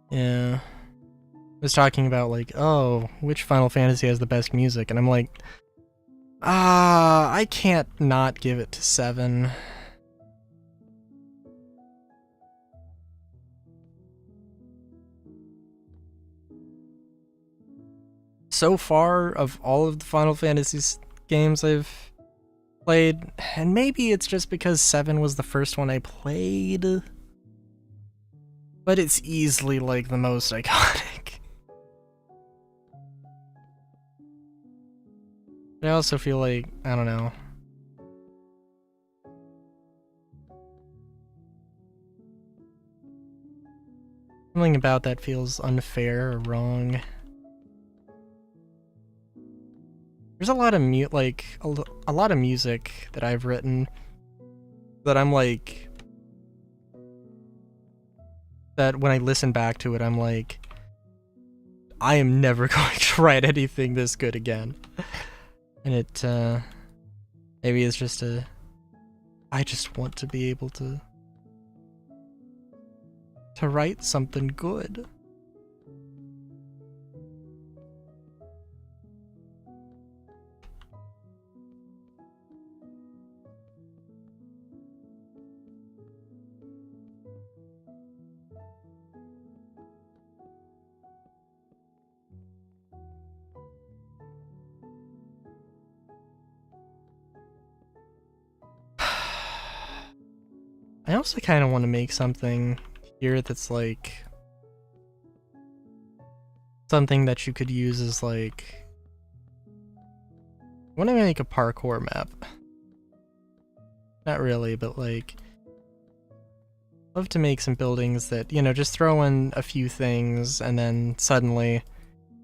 Yeah. I was talking about, like, oh, which Final Fantasy has the best music, and I'm like... I can't not give it to 7. So far, of all of the Final Fantasy games I've played, and maybe it's just because 7 was the first one I played, But it's easily like the most iconic. I also feel like, I don't know. Something about that feels unfair or wrong. There's a lot of a lot of music that I've written that I'm like, that when I listen back to it, I'm like, I am never going to write anything this good again. And it, maybe it's just I just want to be able to write something good. I also kind of want to make something here that's like something that you could use as like, I want to make a parkour map. Not really, but like, love to make some buildings that, you know, just throw in a few things and then suddenly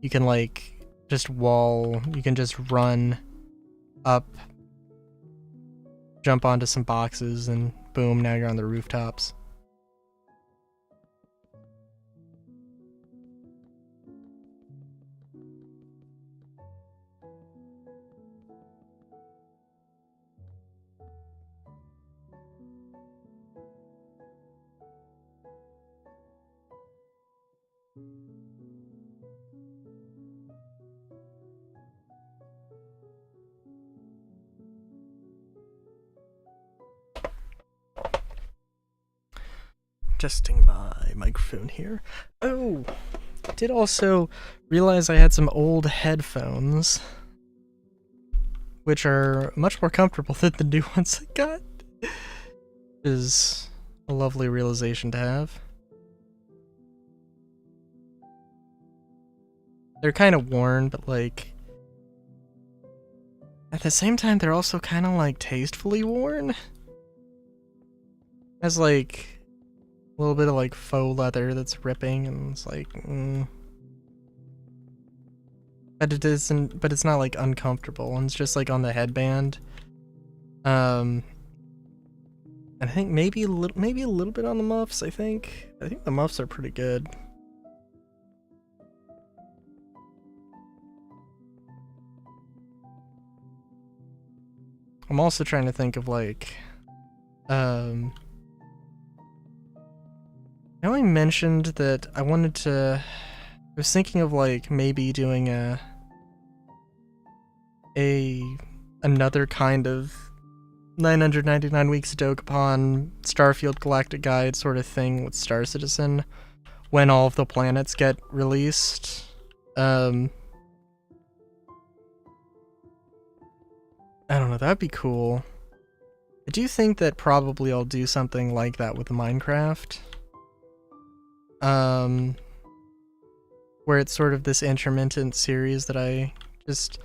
you can like just you can just run up, jump onto some boxes, and boom, now you're on the rooftops. Adjusting my microphone here. Oh, I did also realize I had some old headphones, which are much more comfortable than the new ones I got. Is a lovely realization to have. They're kind of worn, but like, at the same time, they're also kind of like tastefully worn. Has like a little bit of like faux leather that's ripping, and it's like, but it isn't. But it's not like uncomfortable, and it's just like on the headband. And I think maybe a little bit on the muffs. I think the muffs are pretty good. I'm also trying to think of like, I only mentioned that I was thinking of like maybe doing another kind of 999 Weeks of Dokapon Starfield Galactic Guide sort of thing with Star Citizen when all of the planets get released. I don't know, that'd be cool. I do think that probably I'll do something like that with Minecraft. Where it's sort of this intermittent series that I just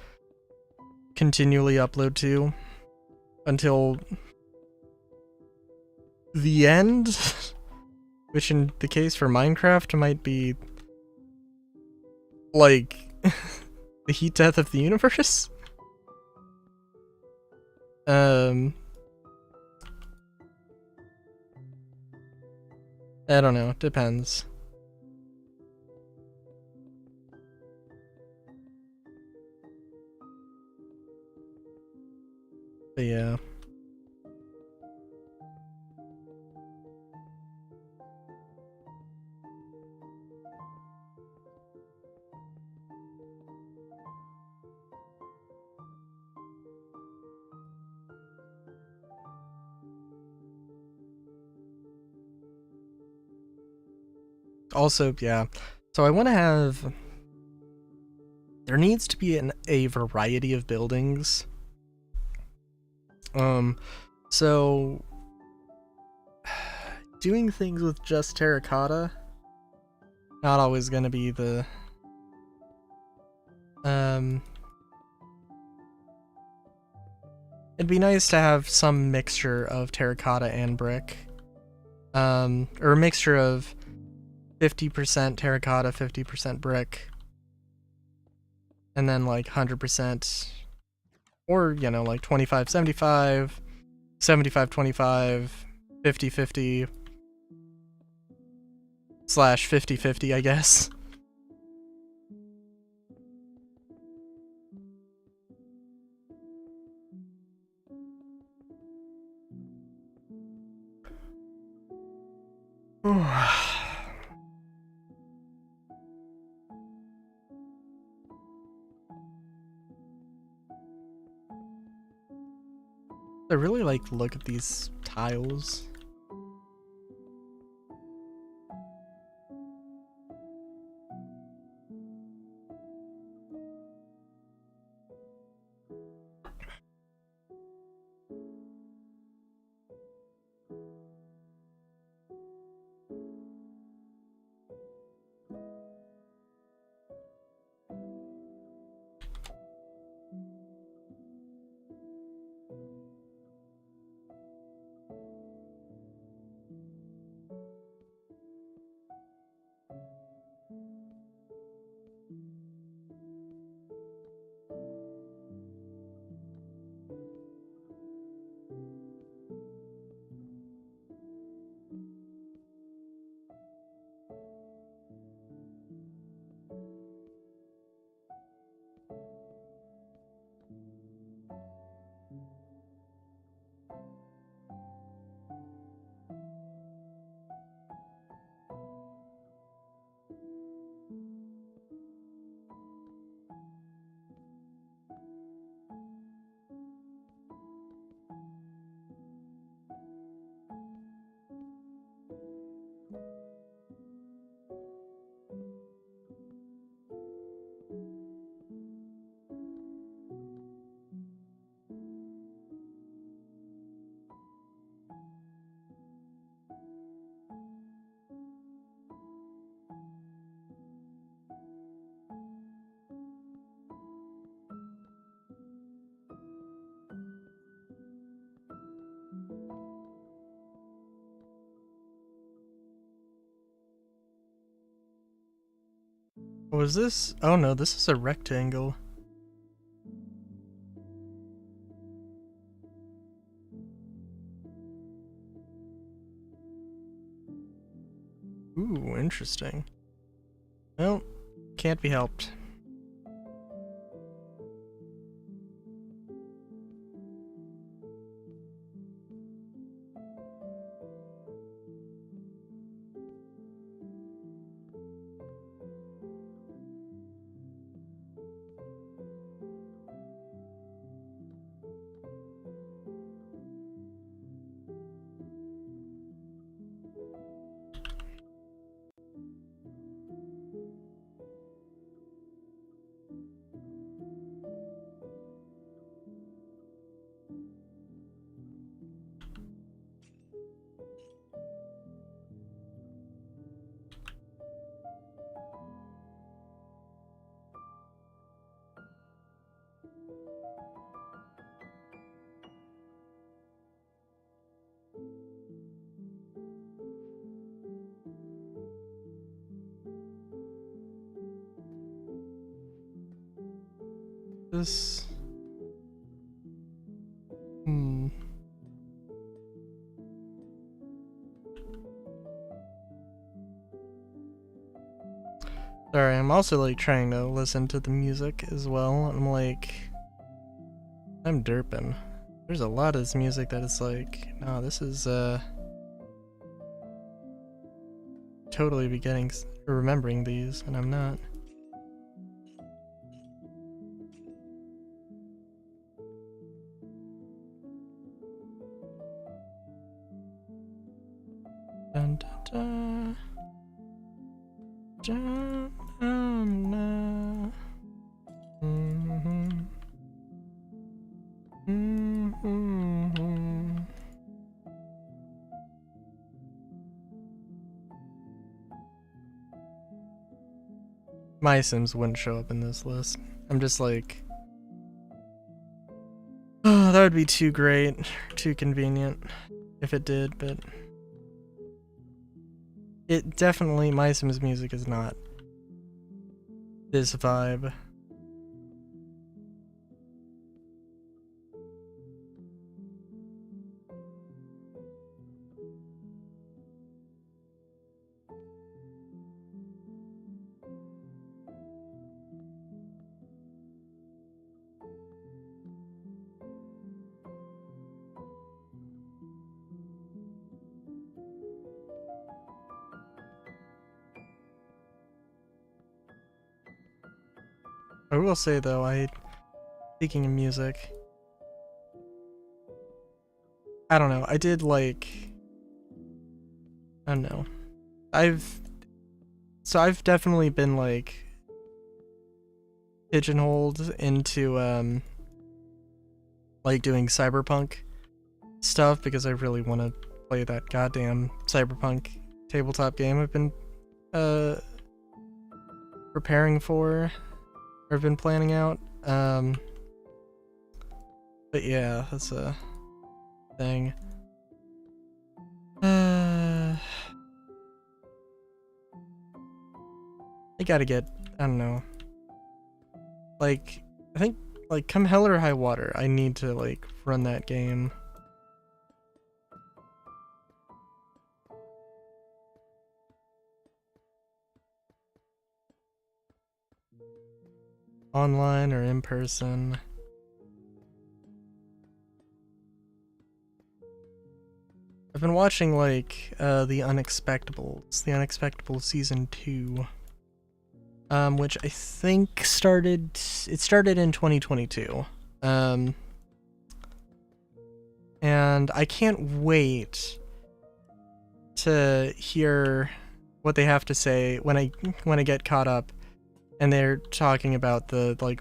continually upload to until the end, which in the case for Minecraft might be like the heat death of the universe. I don't know, depends. But yeah. Also, yeah. So I want to have... There needs to be a variety of buildings. So... Doing things with just terracotta not always going to be the it'd be nice to have some mixture of terracotta and brick. Or a mixture of 50% terracotta, 50% brick. And then like 100%, or you know, like 25 75, 75 25, 50 50 slash 50 50, I guess. I really like look at these tiles. Was this? Oh no, this is a rectangle. Ooh, interesting. Well, can't be helped. This... Sorry, I'm also like trying to listen to the music as well. I'm like... I'm derping. There's a lot of this music that is like, no, this is totally beginning remembering these, and I'm not. Dun, dun, dun. Dun, dun, dun. Mm-hmm. Mm-hmm. My Sims wouldn't show up in this list. I'm just like, oh, that would be too great, too convenient if it did, but it definitely, My Sims music is not this vibe. I will say though, speaking of music, I don't know, I did like, I don't know, I've definitely been like pigeonholed into like doing cyberpunk stuff because I really want to play that goddamn cyberpunk tabletop game I've been preparing for, or been planning out. But yeah, that's a thing. I gotta get, I don't know, like, I think, like, come hell or high water, I need to, like, run that game. Online or in person. I've been watching, like, The Unexpectables. The Unexpectables Season 2. Which I think started in 2022. And I can't wait to hear what they have to say when I get caught up and they're talking about the, like,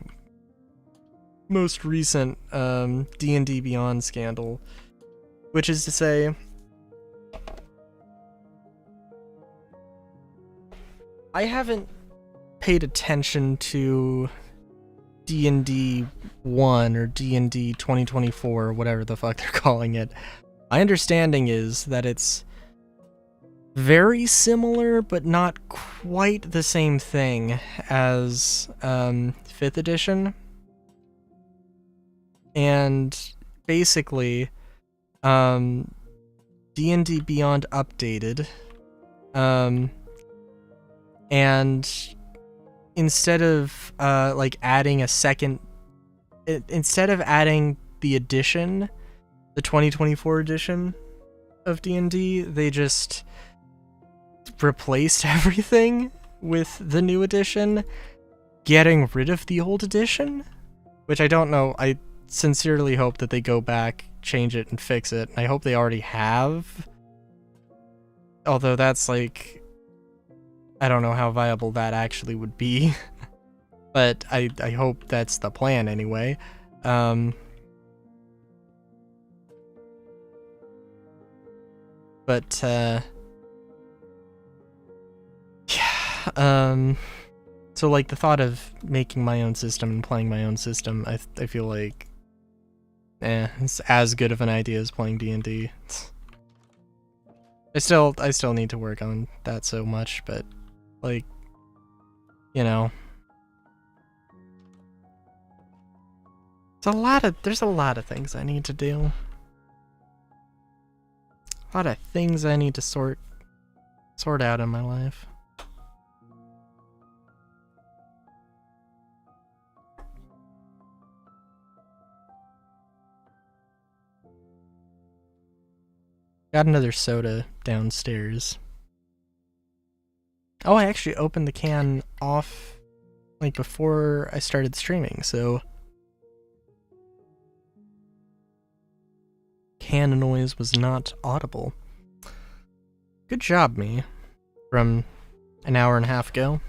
most recent D&D Beyond scandal, which is to say, I haven't paid attention to D&D 1 or D&D 2024 or whatever the fuck they're calling it. My understanding is that it's very similar but not quite the same thing as 5th edition. And basically, D&D Beyond updated, and instead of like adding a second, instead of adding the edition, the 2024 edition of D&D, they just replaced everything with the new edition, getting rid of the old edition, which I don't know. I sincerely hope that they go back, change it, and fix it. I hope they already have. Although that's like, I don't know how viable that actually would be. But I hope that's the plan anyway. But yeah, so like the thought of making my own system and playing my own system, I feel like it's as good of an idea as playing D&D. I still need to work on that so much, but like, you know, there's a lot of things I need to do. A lot of things I need to sort out in my life. Got another soda downstairs. Oh, I actually opened the can off, like, before I started streaming, so can noise was not audible. Good job, me. From an hour and a half ago.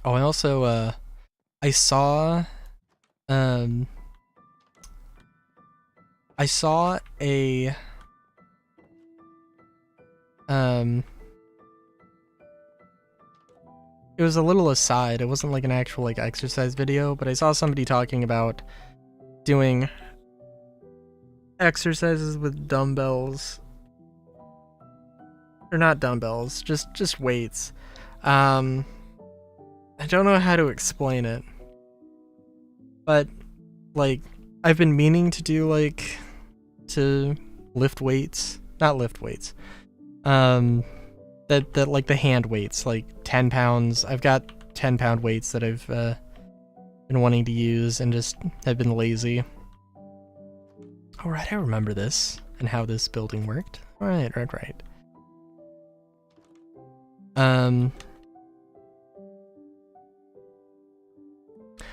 Oh, I also I saw um I saw a um it was a little aside. It wasn't like an actual like exercise video, but I saw somebody talking about doing exercises with dumbbells. Or not dumbbells, just weights. I don't know how to explain it. But like I've been meaning to do like to lift weights, not lift weights. That like the hand weights, like 10 pounds. I've got 10-pound weights that I've been wanting to use and just have been lazy. All right, I remember this and how this building worked. Right.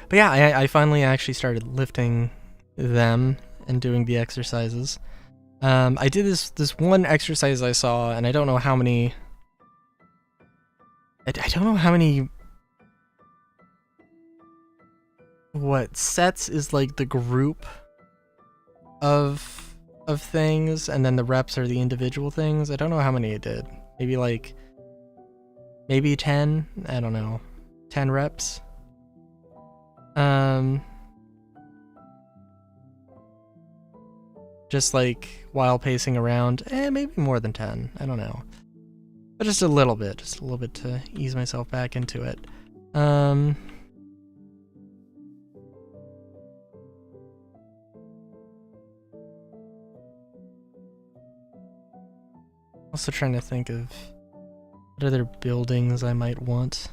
But yeah, I finally actually started lifting them and doing the exercises. I did this one exercise I saw, and I don't know how many. I don't know how many. What sets is like the group of things, and then the reps are the individual things. I don't know how many I did. Maybe 10. I don't know, 10 reps. Just like while pacing around, maybe more than 10. I don't know, but just a little bit to ease myself back into it. Also trying to think of what other buildings I might want.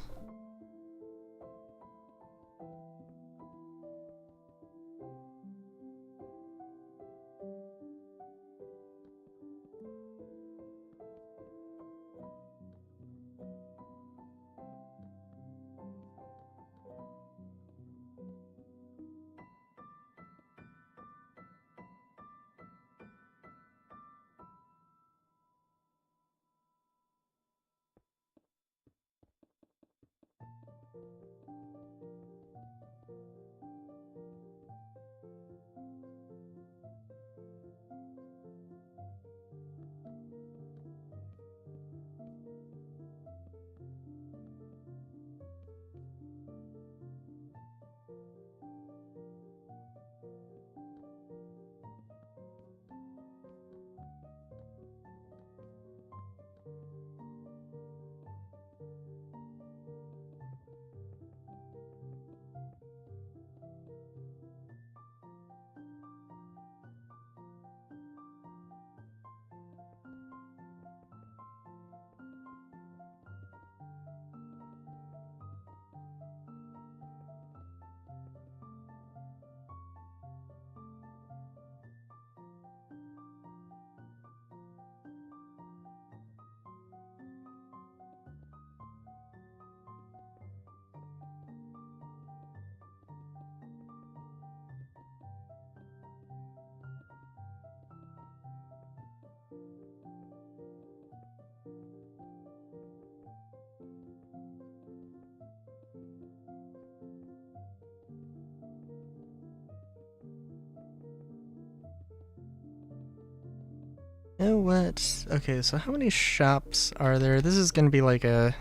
You know what? Okay, so how many shops are there? This is gonna be like there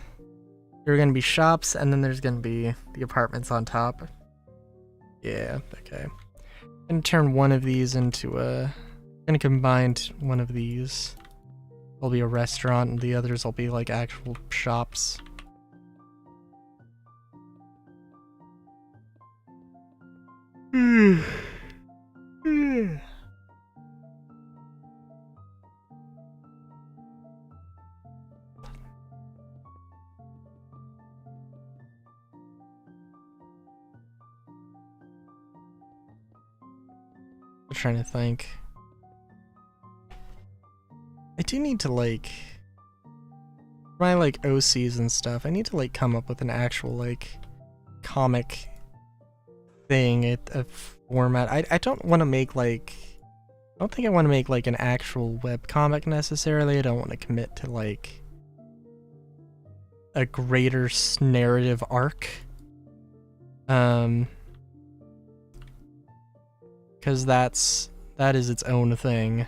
are gonna be shops, and then there's gonna be the apartments on top. Yeah, okay. I'm gonna turn one of these into gonna combine one of these. Will be a restaurant, and the others will be like actual shops. I'm trying to think. I do need to like my like OCs and stuff. I need to like come up with an actual like comic thing, a format. I don't want to make like I don't think I want to make like an actual web comic necessarily. I don't want to commit to like a greater narrative arc. Because that is its own thing.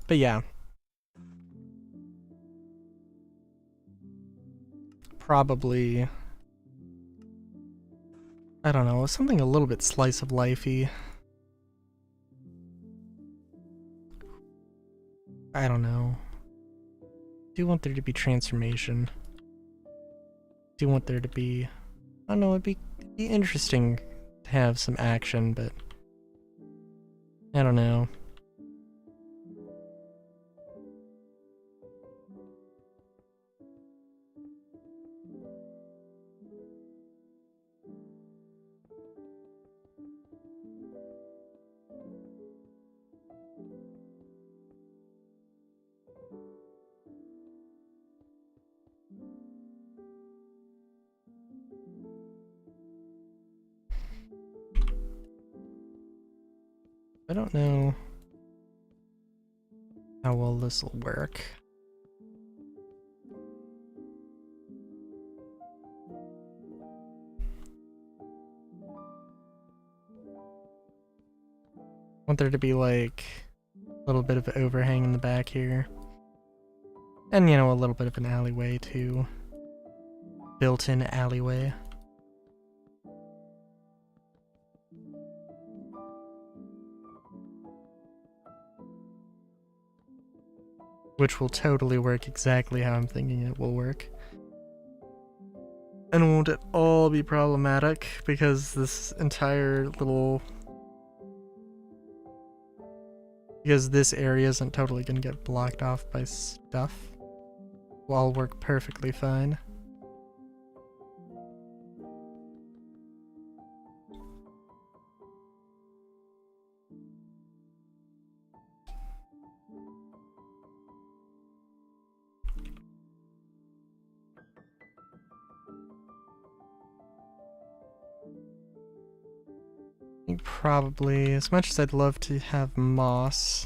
But yeah. Probably, I don't know, something a little bit slice of lifey. I don't know. Do want there to be transformation. Do want there to be, I don't know, it'd be interesting to have some action, but I don't know. I don't know how well this will work. Want there to be like a little bit of an overhang in the back here. And, you know, a little bit of an alleyway too. Built-in alleyway. Which will totally work exactly how I'm thinking it will work. And won't it all be problematic because this entire little... Because this area isn't totally gonna get blocked off by stuff. Will all work perfectly fine. Probably, as much as I'd love to have moss,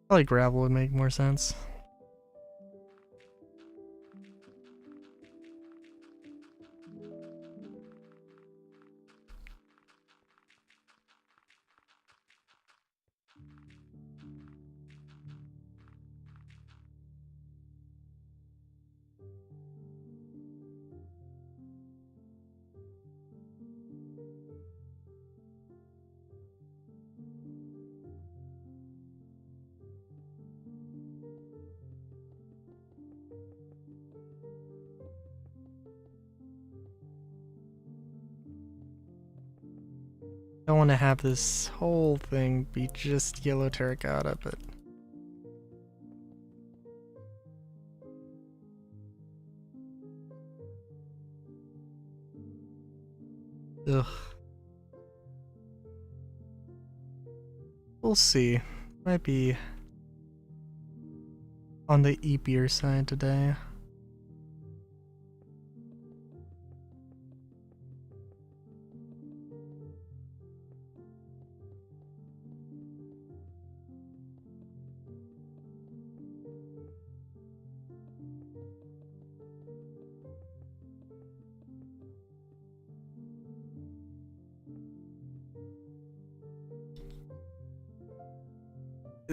probably gravel would make more sense. I don't want to have this whole thing be just yellow terracotta, but... Ugh. We'll see. Might be on the eepier side today.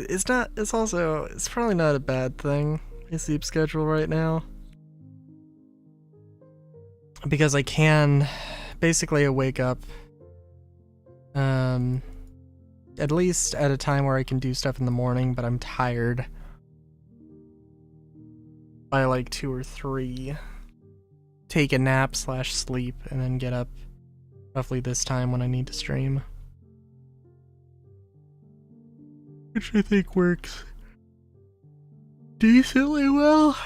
It's probably not a bad thing, my sleep schedule right now. Because I can, basically I wake up, at least at a time where I can do stuff in the morning, but I'm tired by like 2 or 3. Take a nap / sleep, and then get up roughly this time when I need to stream. Which I think works decently well.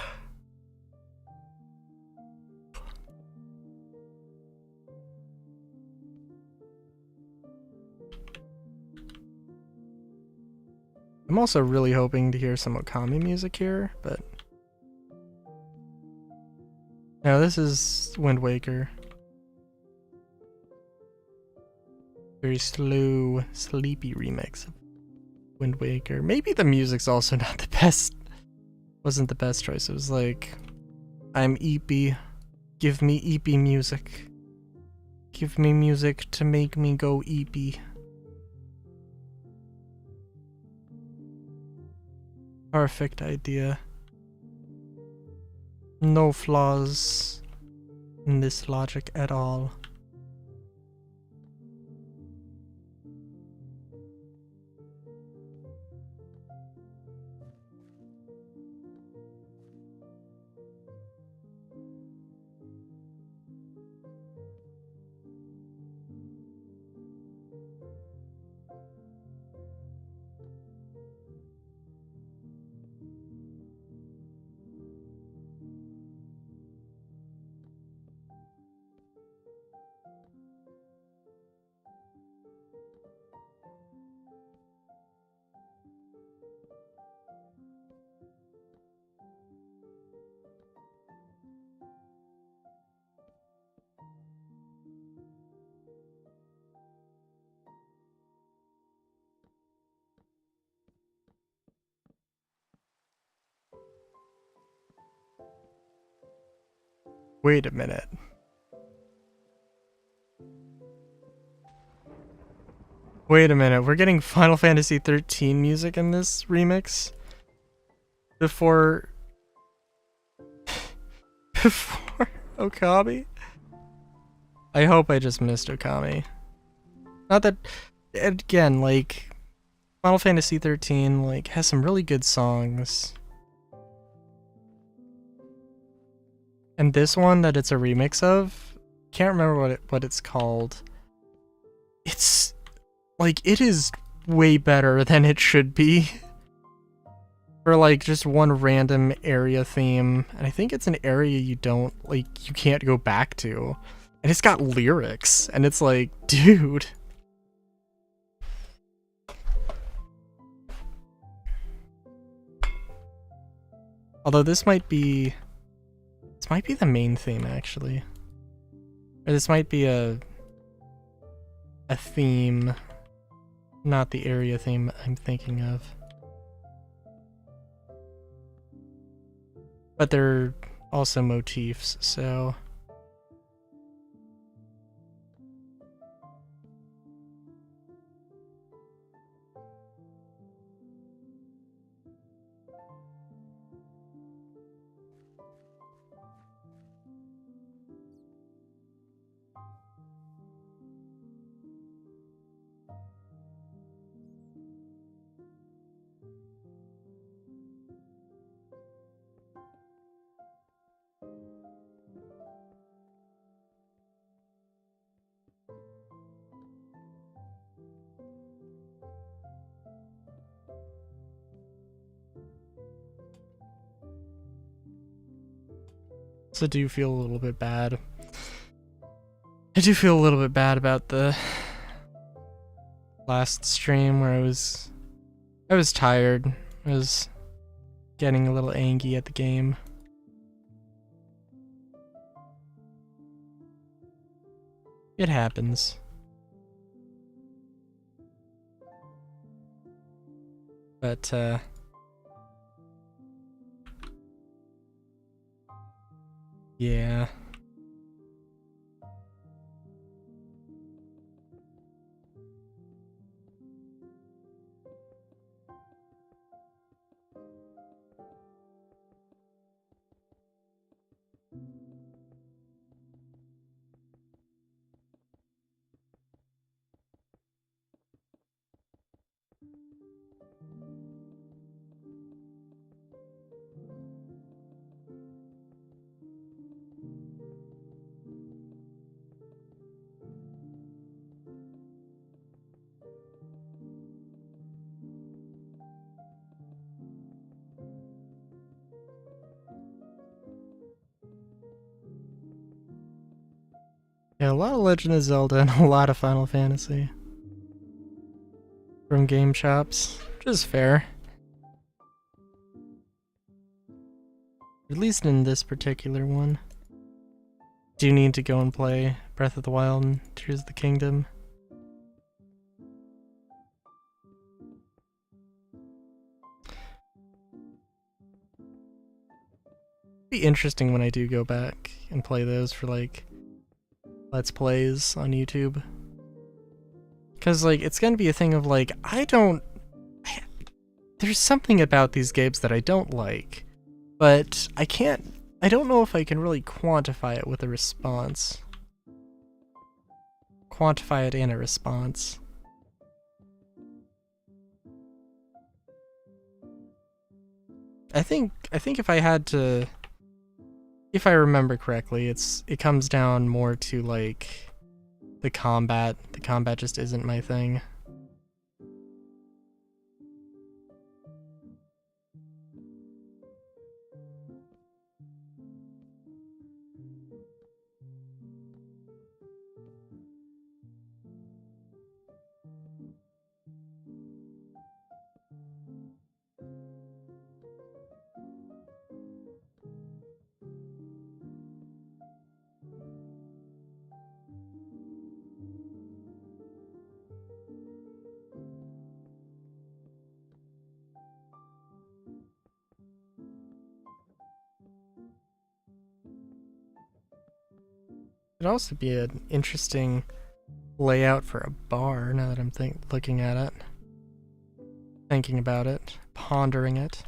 I'm also really hoping to hear some Okami music here, but... No, this is Wind Waker. Very slow, sleepy remix of Wind Waker. Maybe the music's also not the best. Wasn't the best choice. It was like, I'm eepy. Give me eepy music. Give me music to make me go eepy. Perfect idea. No flaws in this logic at all. Wait a minute. Wait a minute, we're getting Final Fantasy 13 music in this remix? Before Okami? I hope I just missed Okami. Not that, again, like, Final Fantasy 13, like, has some really good songs. And this one that it's a remix of, can't remember what it's called. It's, like, it is way better than it should be. For, like, just one random area theme. And I think it's an area you can't go back to. And it's got lyrics. And it's like, dude. Although this might be the main theme, actually. Or this might be a theme, not the area theme I'm thinking of. But they're also motifs, so... So I do feel a little bit bad. I do feel a little bit bad about the last stream where I was tired. I was getting a little angry at the game. It happens. But, yeah. Yeah, a lot of Legend of Zelda and a lot of Final Fantasy. From Game Shops, which is fair. At least in this particular one. Do you need to go and play Breath of the Wild and Tears of the Kingdom? It'd be interesting when I do go back and play those for like Let's Plays on YouTube. Cause like it's gonna be a thing of like there's something about these games that I don't like, but I don't know if I can really quantify it with a response. Quantify it in a response. I think if I had to, if I remember correctly, it comes down more to like the combat. The combat just isn't my thing. It'd also be an interesting layout for a bar now that I'm looking at it. Thinking about it, pondering it.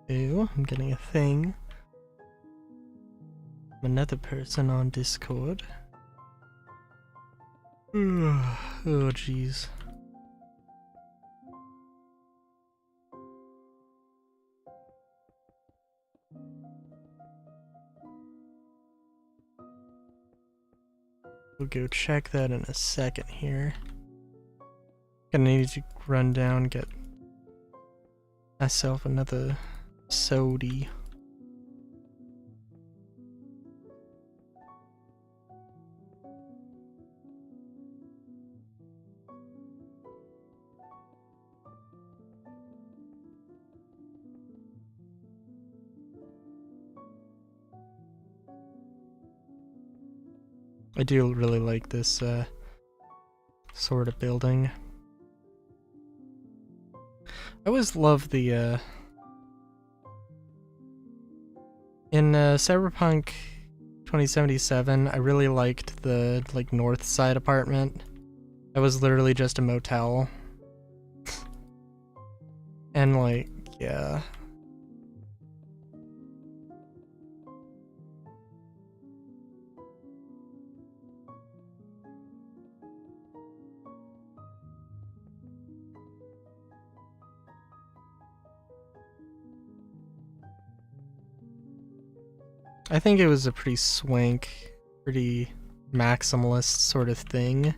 Ew, I'm getting a thing. Another person on Discord. Oh, jeez. We'll go check that in a second here. Gonna need to run down, get myself another sody. I do really like this sort of building. I always love the in Cyberpunk 2077, I really liked the like north side apartment. That was literally just a motel. And like, yeah. I think it was a pretty swank, pretty maximalist sort of thing.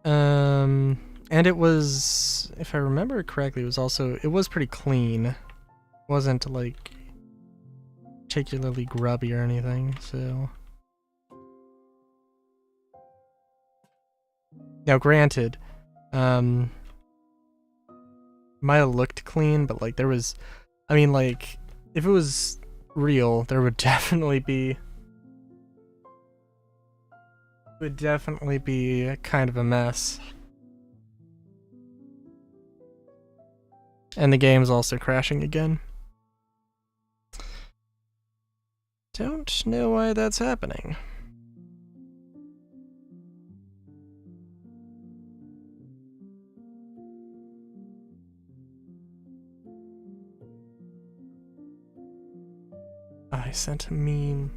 And it was, if I remember correctly, it was pretty clean. It wasn't like particularly grubby or anything, so. Now granted, Might have looked clean, but like there was, I mean, like if it was real, there would definitely be kind of a mess. And the game's also crashing again. Don't know why that's happening. I sent a meme.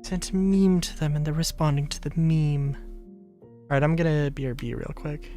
Sent a meme to them and they're responding to the meme. Alright, I'm gonna BRB real quick.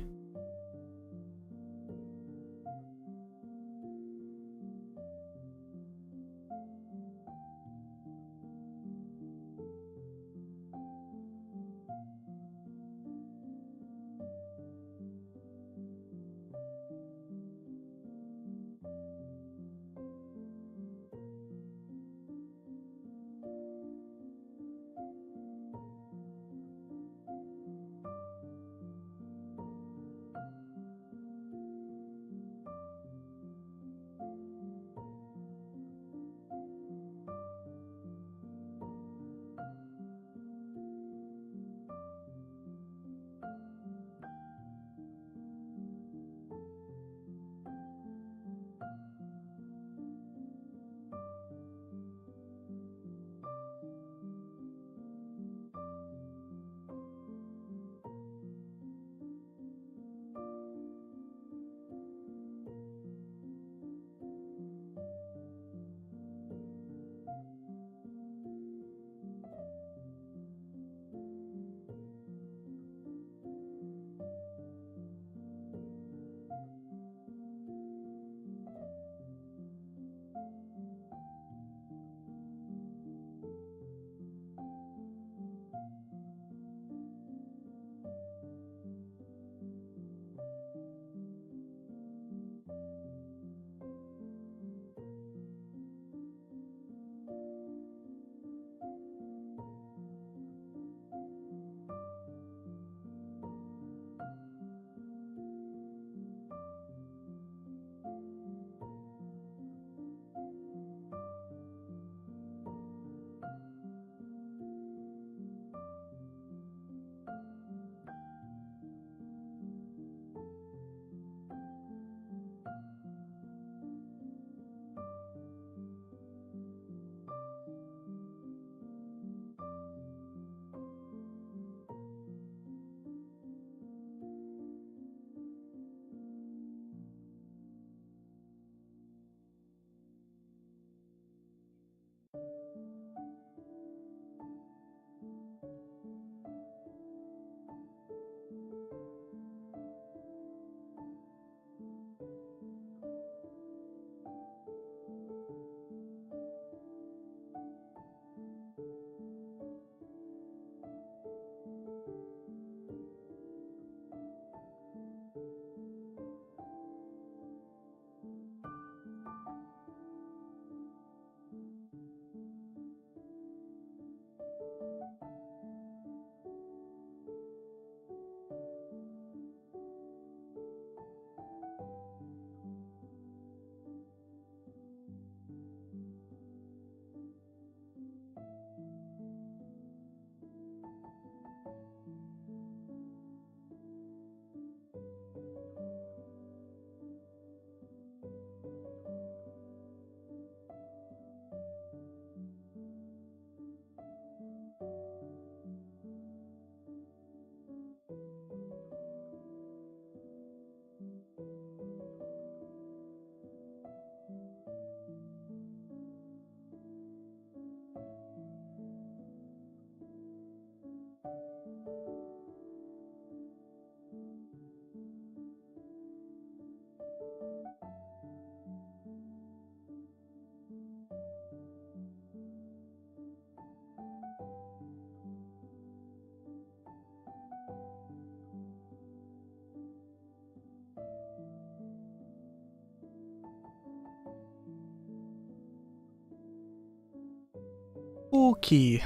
Okay.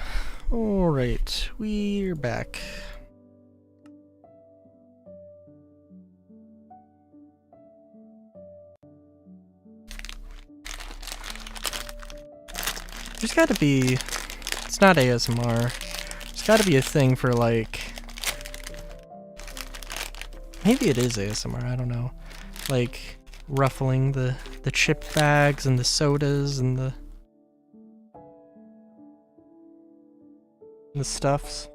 Alright, we're back. There's gotta be... It's not ASMR. There's gotta be a thing for, like... Maybe it is ASMR, I don't know. Like, ruffling the chip bags and the sodas and the stuffs.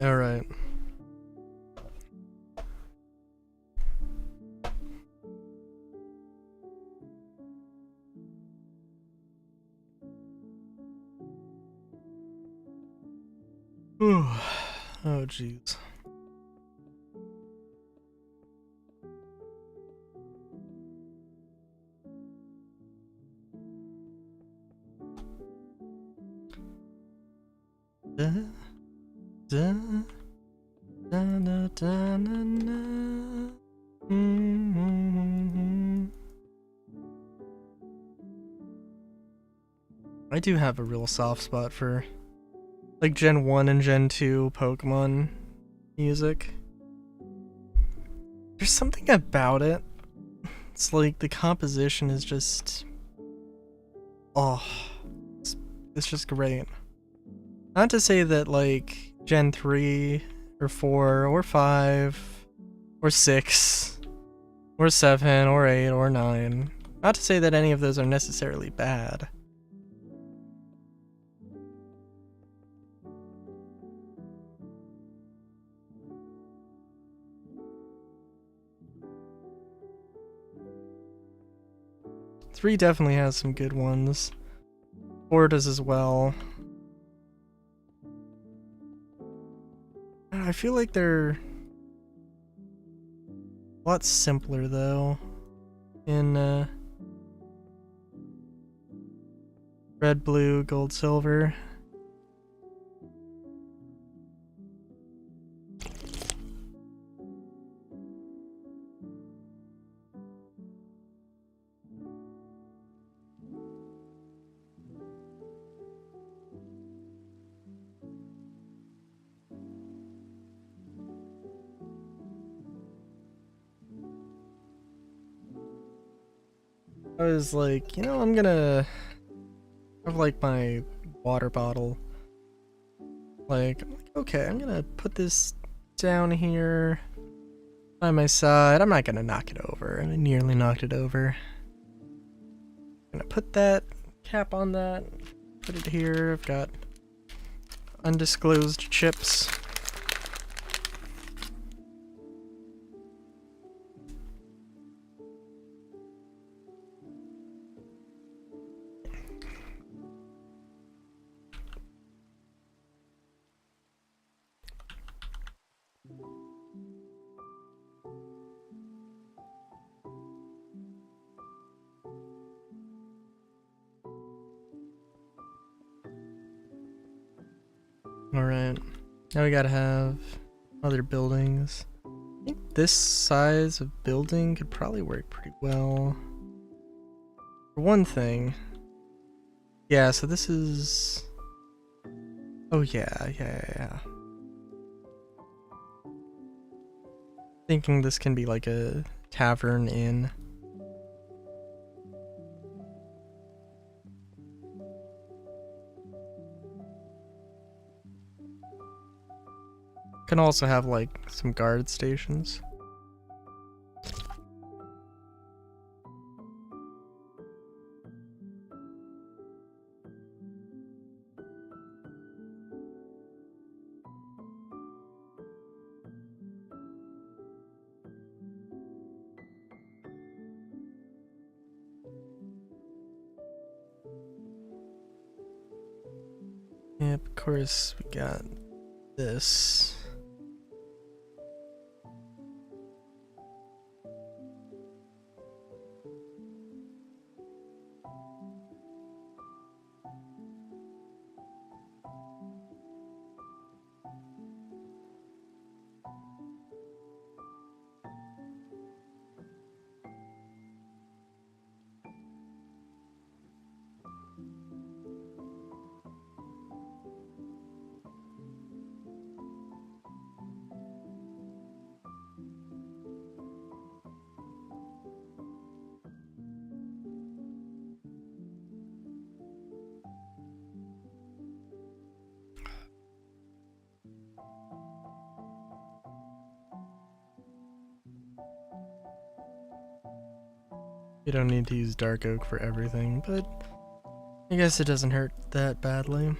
Alright. Oh, jeez. Da, da, da, da, da, na. I do have a real soft spot for like Gen 1 and Gen 2 Pokemon music. There's something about it. It's like the composition is just... Oh, it's just great. Not to say that like Gen 3 or 4 or 5 or 6 or 7 or 8 or 9. Not to say that any of those are necessarily bad. Three definitely has some good ones. 4 does as well. I feel like they're a lot simpler though in red, blue, gold, silver. I was like, you know, I'm gonna have like my water bottle. Like, okay, I'm gonna put this down here by my side. I'm not gonna knock it over. I nearly knocked it over. I'm gonna put that cap on that, put it here. I've got undisclosed chips. Alright, now we gotta have other buildings. I think this size of building could probably work pretty well. For one thing, yeah, so this is... Oh yeah. Thinking this can be like a tavern inn. Can also have like some guard stations. Yep, of course we got this. You don't need to use dark oak for everything, but I guess it doesn't hurt that badly.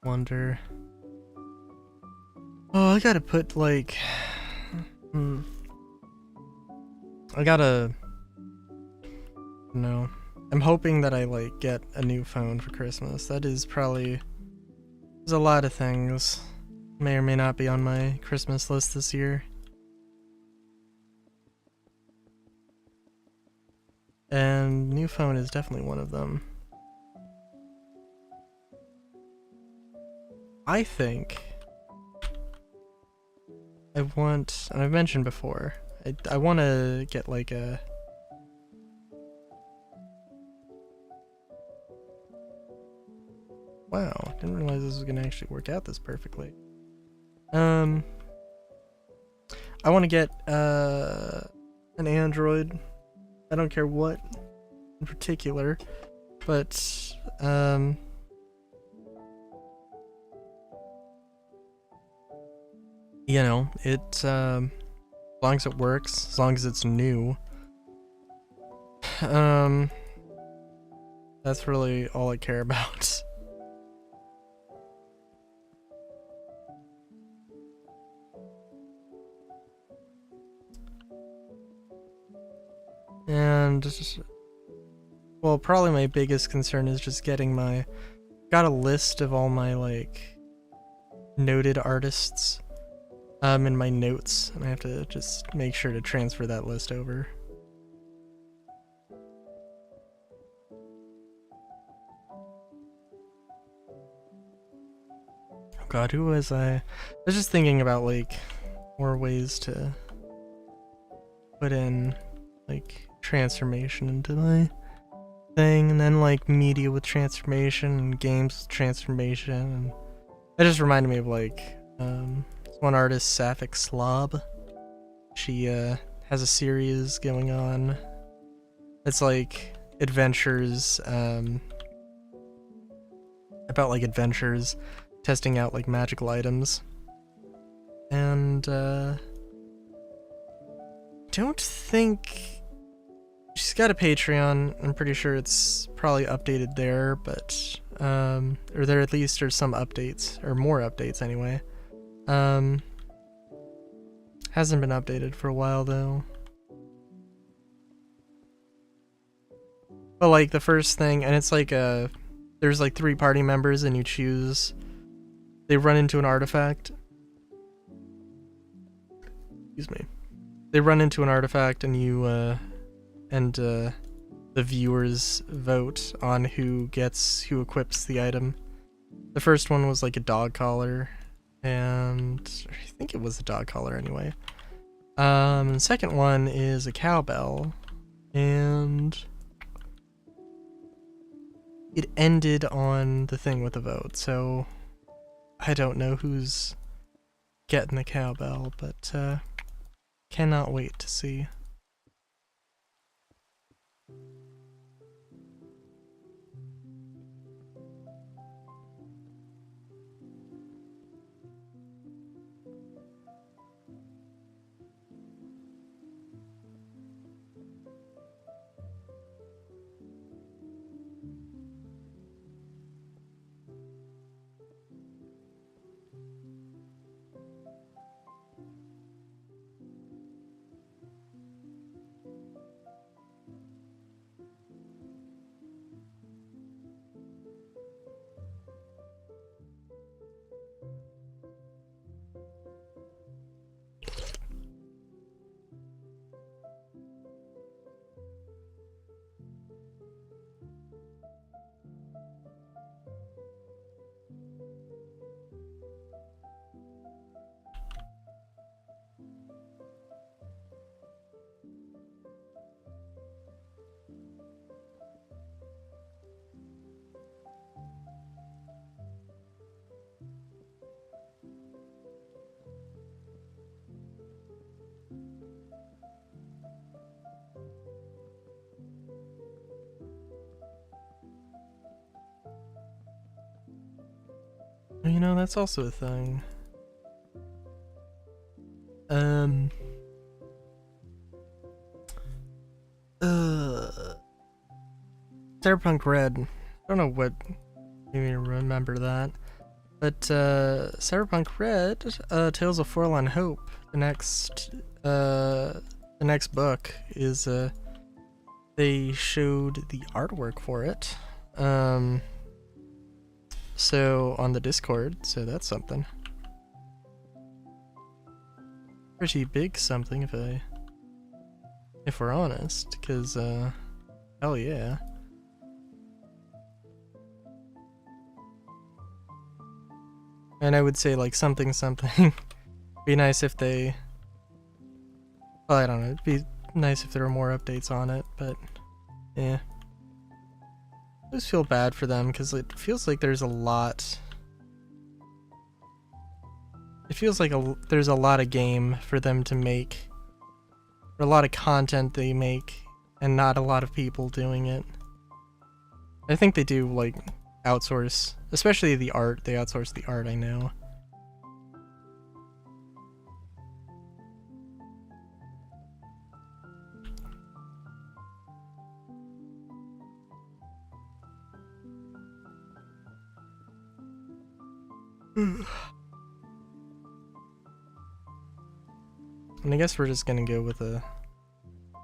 Wonder. Oh, I gotta put like. I gotta. No. I'm hoping that I like get a new phone for Christmas. That is probably. There's a lot of things. May or may not be on my Christmas list this year. And new phone is definitely one of them. I think I want, and I've mentioned before, I want to get like a wow, didn't realize this was gonna actually work out this perfectly. I want to get an Android. I don't care what in particular, but you know, it as long as it works, as long as it's new. That's really all I care about. And well, probably my biggest concern is just getting got a list of all my like noted artists in my notes, and I have to just make sure to transfer that list over. Oh god, who was I? I was just thinking about like more ways to put in like transformation into my thing, and then like media with transformation and games with transformation, and that just reminded me of like one artist, Sapphic Slob. She has a series going on. It's like adventures, about like adventures, testing out like magical items. And don't think she's got a Patreon. I'm pretty sure it's probably updated there, but or there at least are some updates, or more updates anyway. Hasn't been updated for a while though. But like the first thing, and it's like there's like 3 party members and you choose, they run into an artifact. Excuse me. They run into an artifact and you the viewers vote on who equips the item. The first one was like a dog collar, and I think it was a dog collar anyway. And the second one is a cowbell, and it ended on the thing with the vote, so I don't know who's getting the cowbell, but cannot wait to see. You know, that's also a thing. Um. Cyberpunk Red. I don't know what made me remember that. But Cyberpunk Red, Tales of Forlorn Hope, the next book is they showed the artwork for it. So on the Discord, so that's something. Pretty big something if we're honest, because hell yeah. And I would say like something be nice if they, well, I don't know, it'd be nice if there were more updates on it, but yeah. I just feel bad for them because it feels like there's a lot. It feels like there's a lot of game for them to make, or a lot of content they make, and not a lot of people doing it. I think they do like outsource, especially the art. They outsource the art, I know. And I guess we're just gonna go with a... I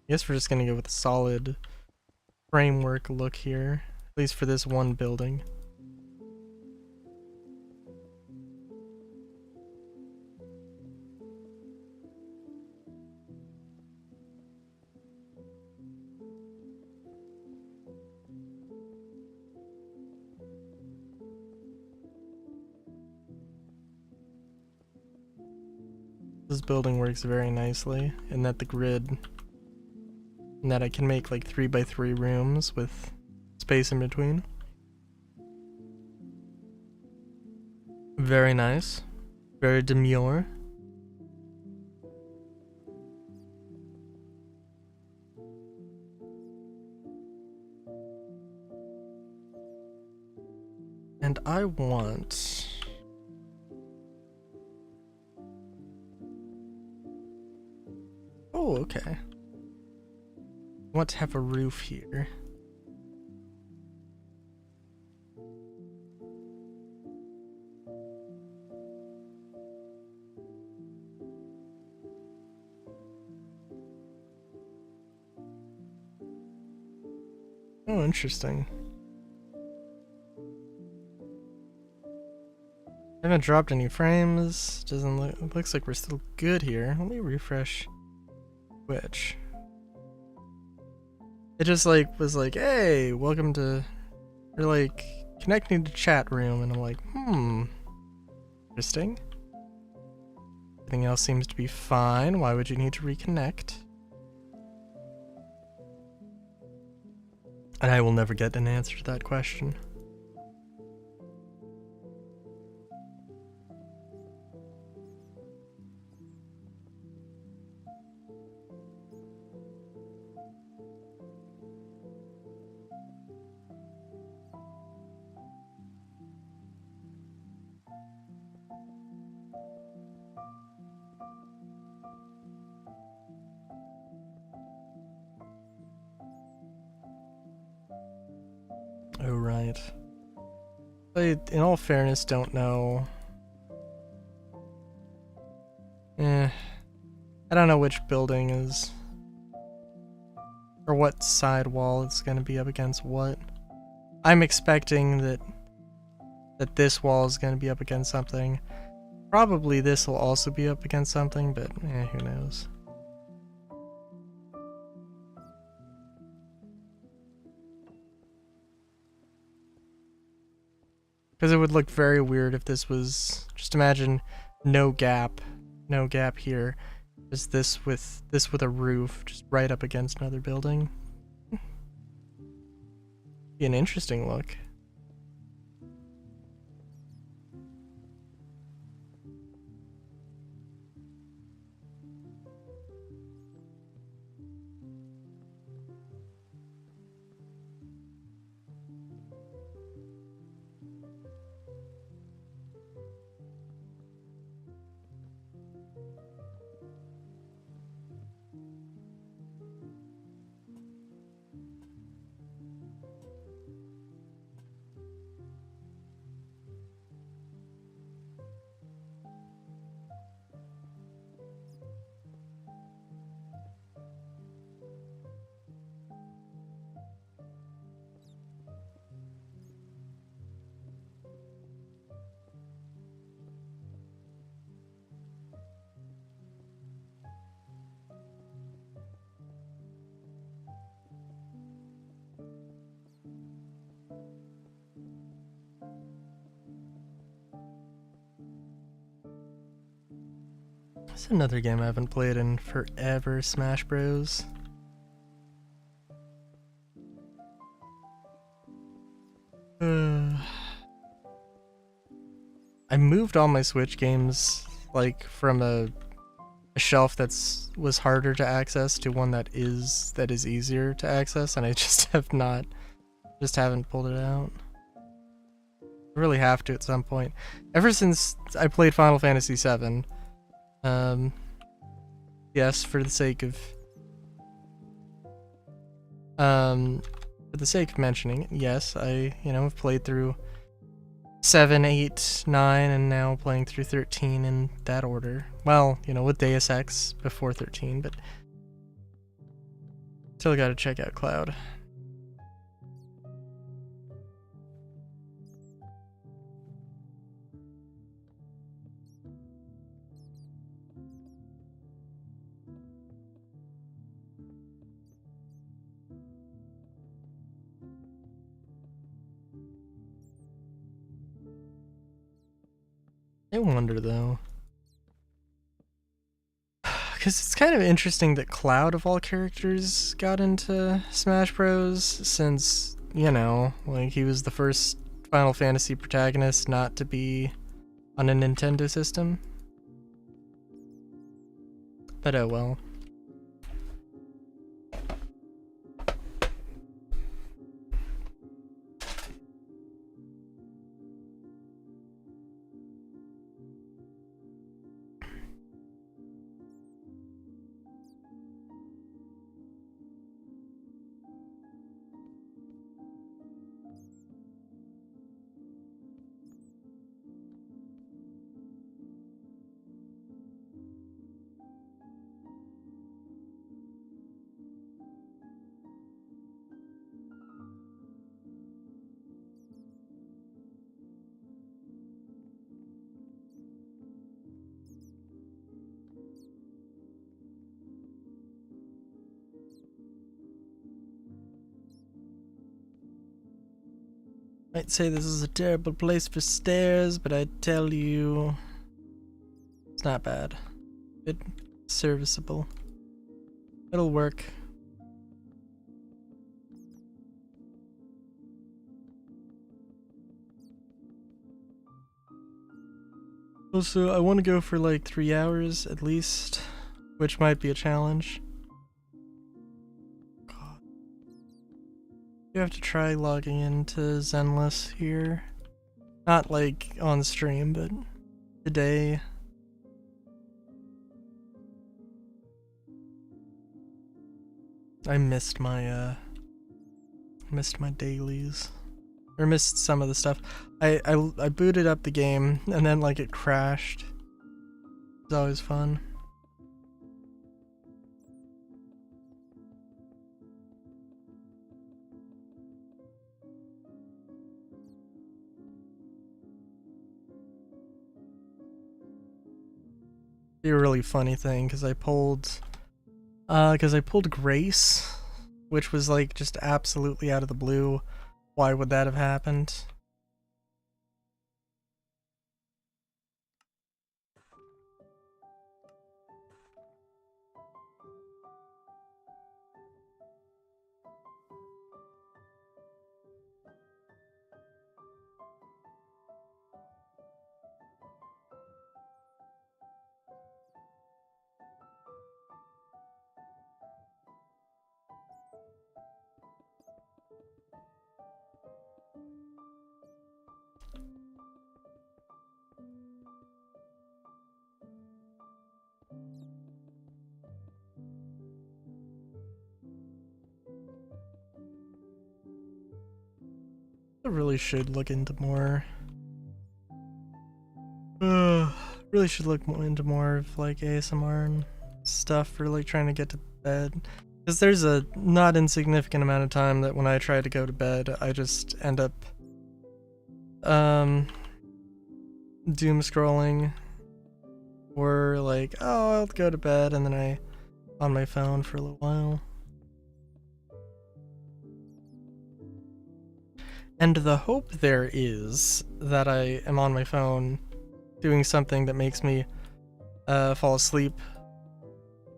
guess we're just gonna go with a solid framework look here, at least for this one building. This building works very nicely in that the grid, and that I can make like 3x3 rooms with space in between. Very nice. Very demure. And I want... Oh, okay. I want to have a roof here. Oh, interesting. I haven't dropped any frames. Doesn't look... It looks like we're still good here. Let me refresh Twitch. It just like was like, hey, welcome to... Or like, connecting to chat room, and I'm like, interesting. Everything else seems to be fine. Why would you need to reconnect? And I will never get an answer to that question. Oh, right. I, in all fairness, don't know. I don't know which building is... Or what side wall it's gonna be up against what. I'm expecting that this wall is gonna be up against something. Probably this will also be up against something, but who knows. Because it would look very weird if this was... Just imagine no gap here. Just this with a roof just right up against another building. Be an interesting look. It's another game I haven't played in forever, Smash Bros. I moved all my Switch games like from a shelf was harder to access to one that is easier to access, and I just haven't pulled it out. I really have to at some point. Ever since I played Final Fantasy VII, yes, for the sake of mentioning it, yes, I have played through 7, 8, 9, and now playing through 13 in that order. Well, with Deus Ex before 13, but still gotta check out Cloud. I wonder though, because it's kind of interesting that Cloud of all characters got into Smash Bros. Since like he was the first Final Fantasy protagonist not to be on a Nintendo system. But oh well. Might say this is a terrible place for stairs, but I tell you, it's not bad. It's serviceable. It'll work. Also, I want to go for like 3 hours at least, which might be a challenge. God. You have to try logging into Zenless here. Not like on stream, but today. I missed my dailies. Or missed some of the stuff. I booted up the game and then like it crashed. It's always fun. Be a really funny thing because I pulled Grace, which was like just absolutely out of the blue. Why would that have happened? really should look into more. Really should look into more of like ASMR and stuff for like trying to get to bed. Because there's a not insignificant amount of time that when I try to go to bed, I just end up doom scrolling, or like, oh, I'll go to bed and then I on my phone for a little while. And the hope there is that I am on my phone doing something that makes me fall asleep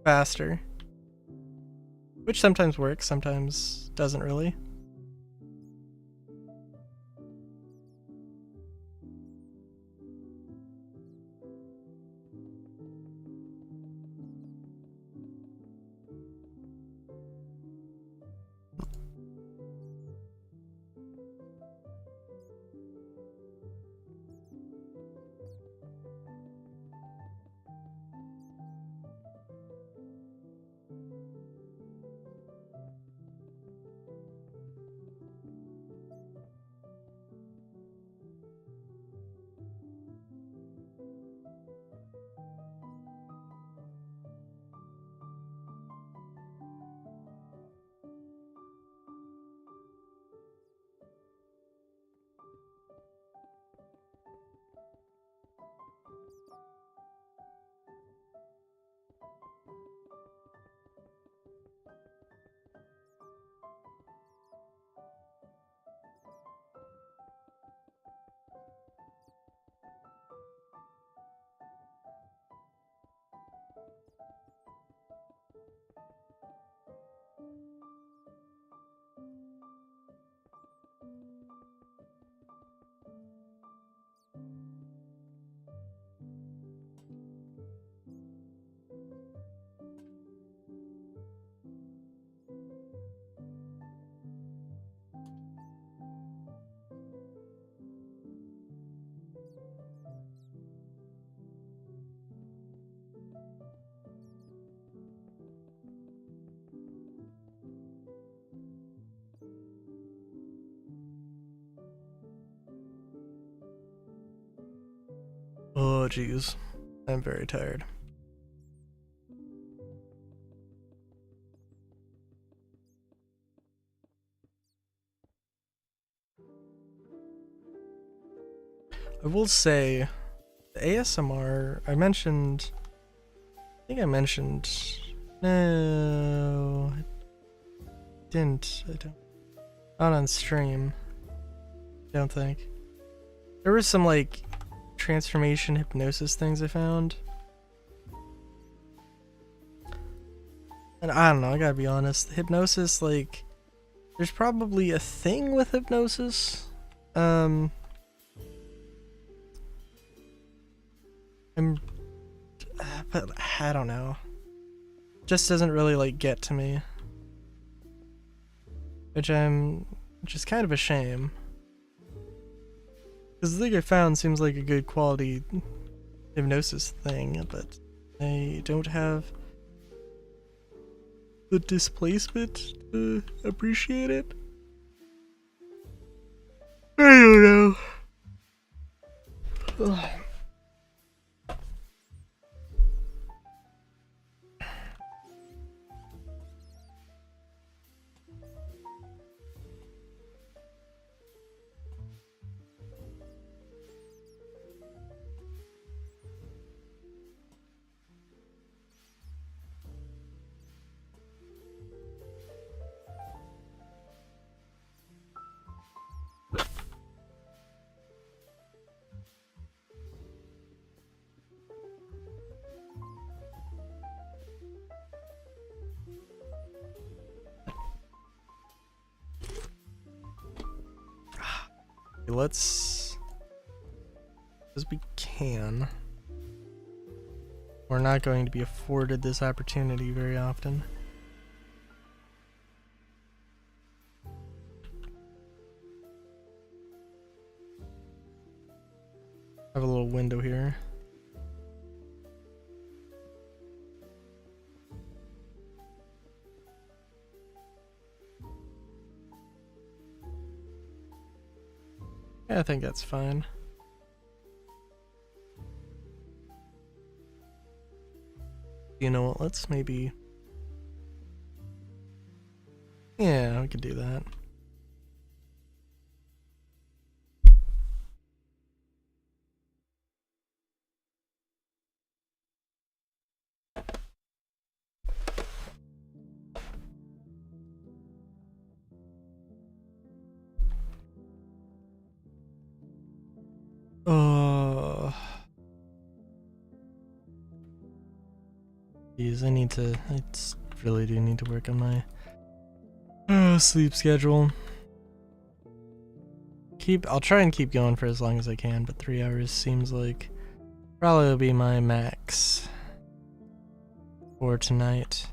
faster. Which sometimes works, sometimes doesn't really. Oh jeez, I'm very tired. I will say, the ASMR, I think I mentioned, no, I didn't, not on stream, I don't think. There was some like transformation hypnosis things I found. And I don't know, I gotta be honest, hypnosis, like, there's probably a thing with hypnosis. But I don't know. Just doesn't really like get to me. Which is kind of a shame. Because the thing I found seems like a good quality hypnosis thing, but I don't have the displacement to appreciate it. I don't know. Ugh. Let's, as we can. We're not going to be afforded this opportunity very often. I have a little window here. I think that's fine. You know what, let's maybe... Yeah, we could do that. Geez, I really do need to work on my sleep schedule. I'll try and keep going for as long as I can, but 3 hours seems like probably will be my max for tonight.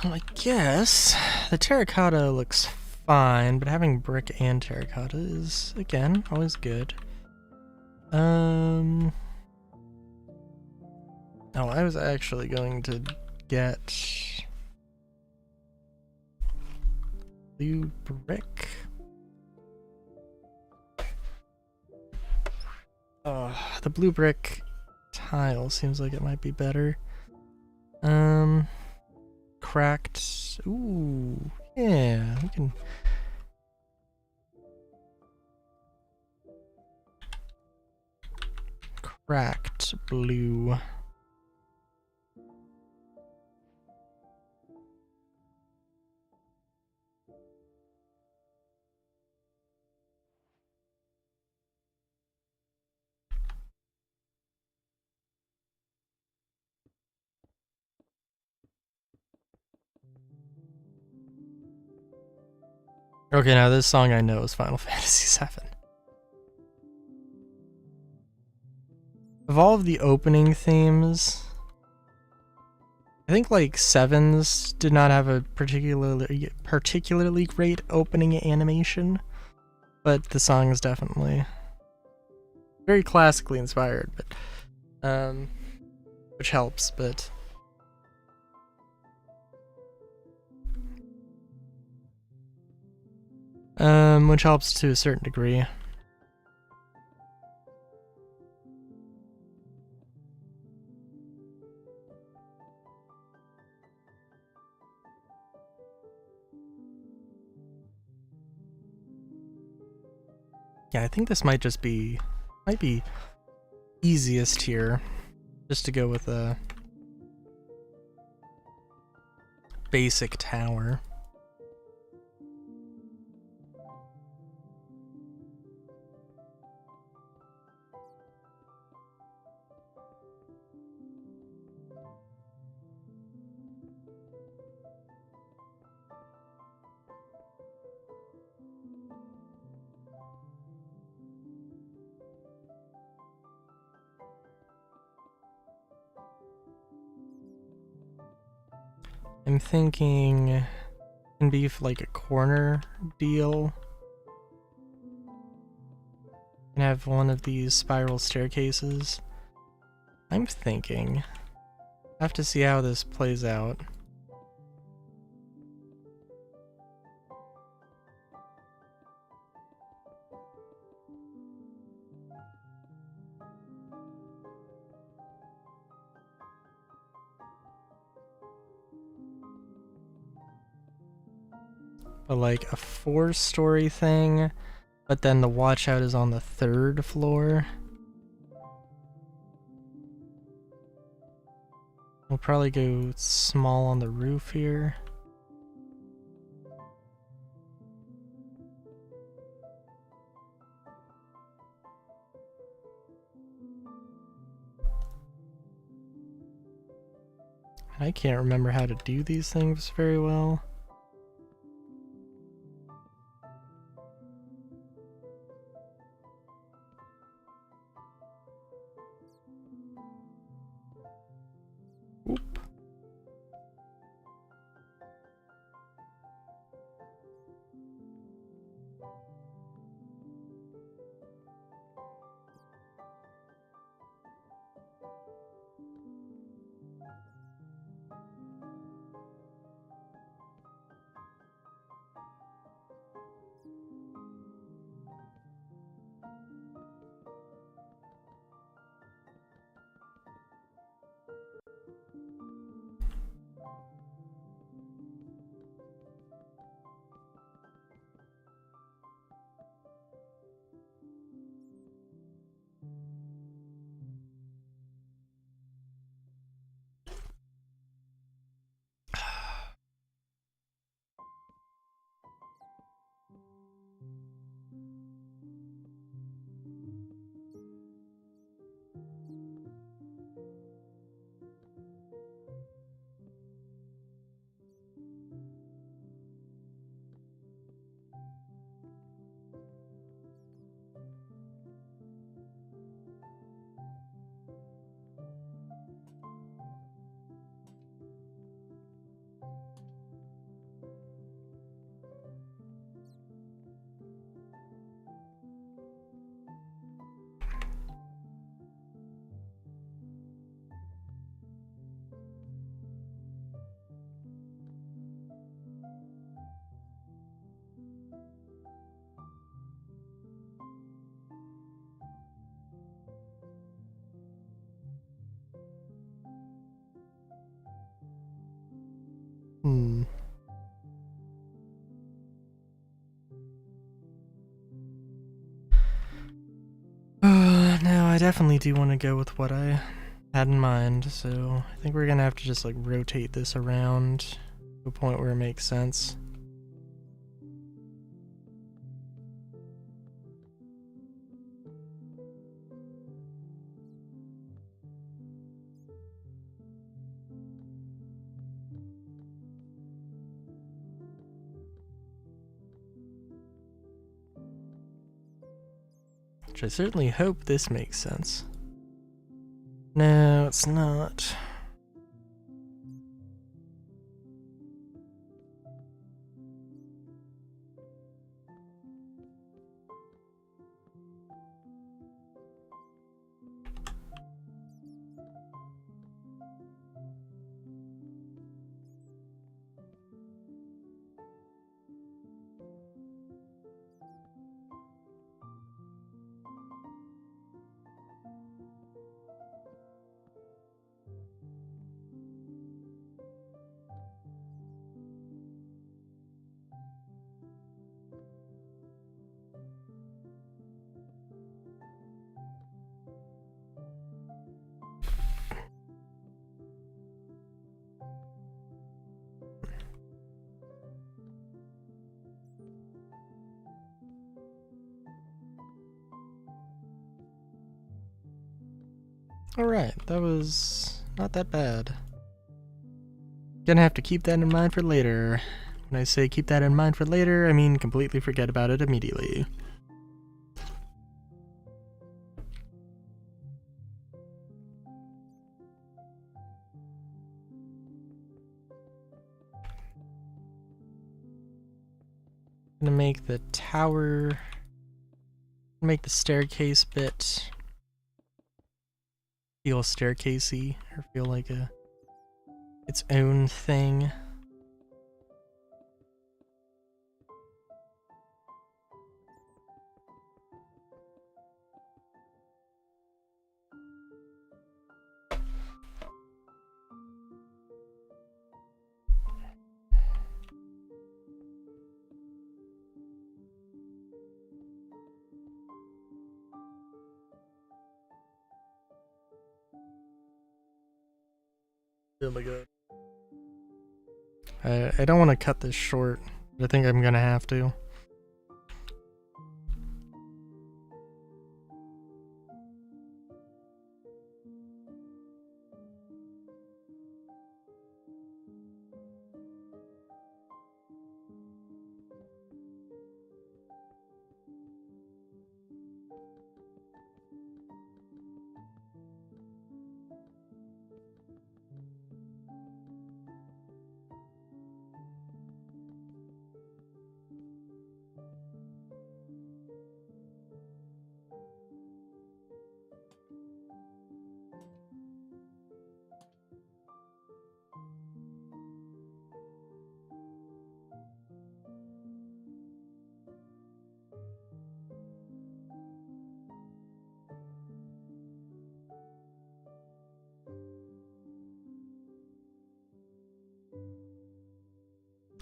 I guess the terracotta looks fine, but having brick and terracotta is, again, always good. Oh, I was actually going to get blue brick. The blue brick tile seems like it might be better. Cracked. Ooh, yeah, we can. Cracked blue. Okay, now this song I know is Final Fantasy VII. Of all of the opening themes, I think like Sevens did not have a particularly great opening animation, but the song is definitely very classically inspired, but which helps, but which helps to a certain degree. Yeah, I think this might be easiest here, just to go with a basic tower. I'm thinking it can be like a corner deal. And have one of these spiral staircases. I'm thinking I have to see how this plays out. But like a 4-story thing, but then the watch out is on the 3rd floor. We'll probably go small on the roof here. I can't remember how to do these things very well. Oop. definitely do want to go with what I had in mind, so I think we're gonna have to just like rotate this around to a point where it makes sense. Which I certainly hope this makes sense. No, it's not. Alright, that was not that bad. Gonna have to keep that in mind for later. When I say keep that in mind for later, I mean completely forget about it immediately. Gonna make the tower, make the staircase bit feel staircasey, or feel like its own thing. Oh my god. I don't want to cut this short, but I think I'm gonna have to.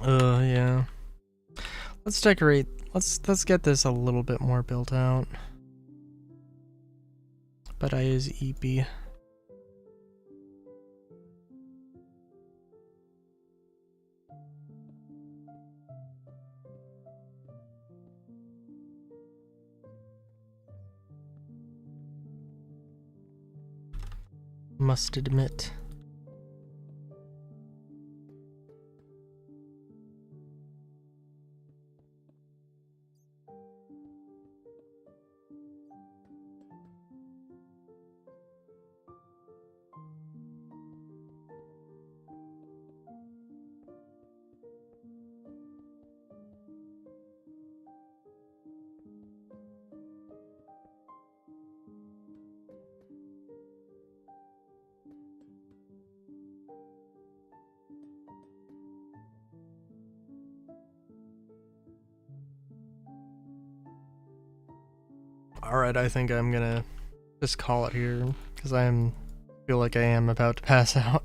Yeah. Let's decorate. Let's get this a little bit more built out. But I use EP. Must admit. Alright, I think I'm gonna just call it here, because feel like I am about to pass out.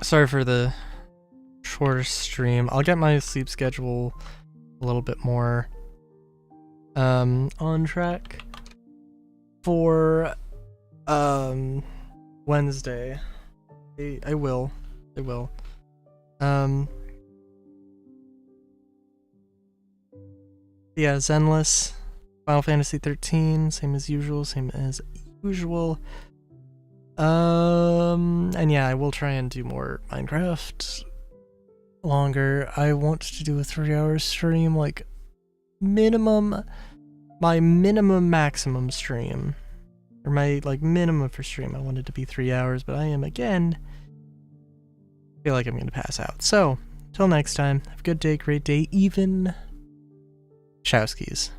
Sorry for the shorter stream. I'll get my sleep schedule a little bit more on track. for Wednesday. I will. Yeah, Zenless, Final Fantasy 13, same as usual. And yeah, I will try and do more Minecraft longer. I want to do a 3-hour stream, like my minimum maximum stream, or my like minimum for stream. I want it to be 3 hours, but I am again feel like I'm gonna pass out. So till next time, have a good day, great day, even Chowskis.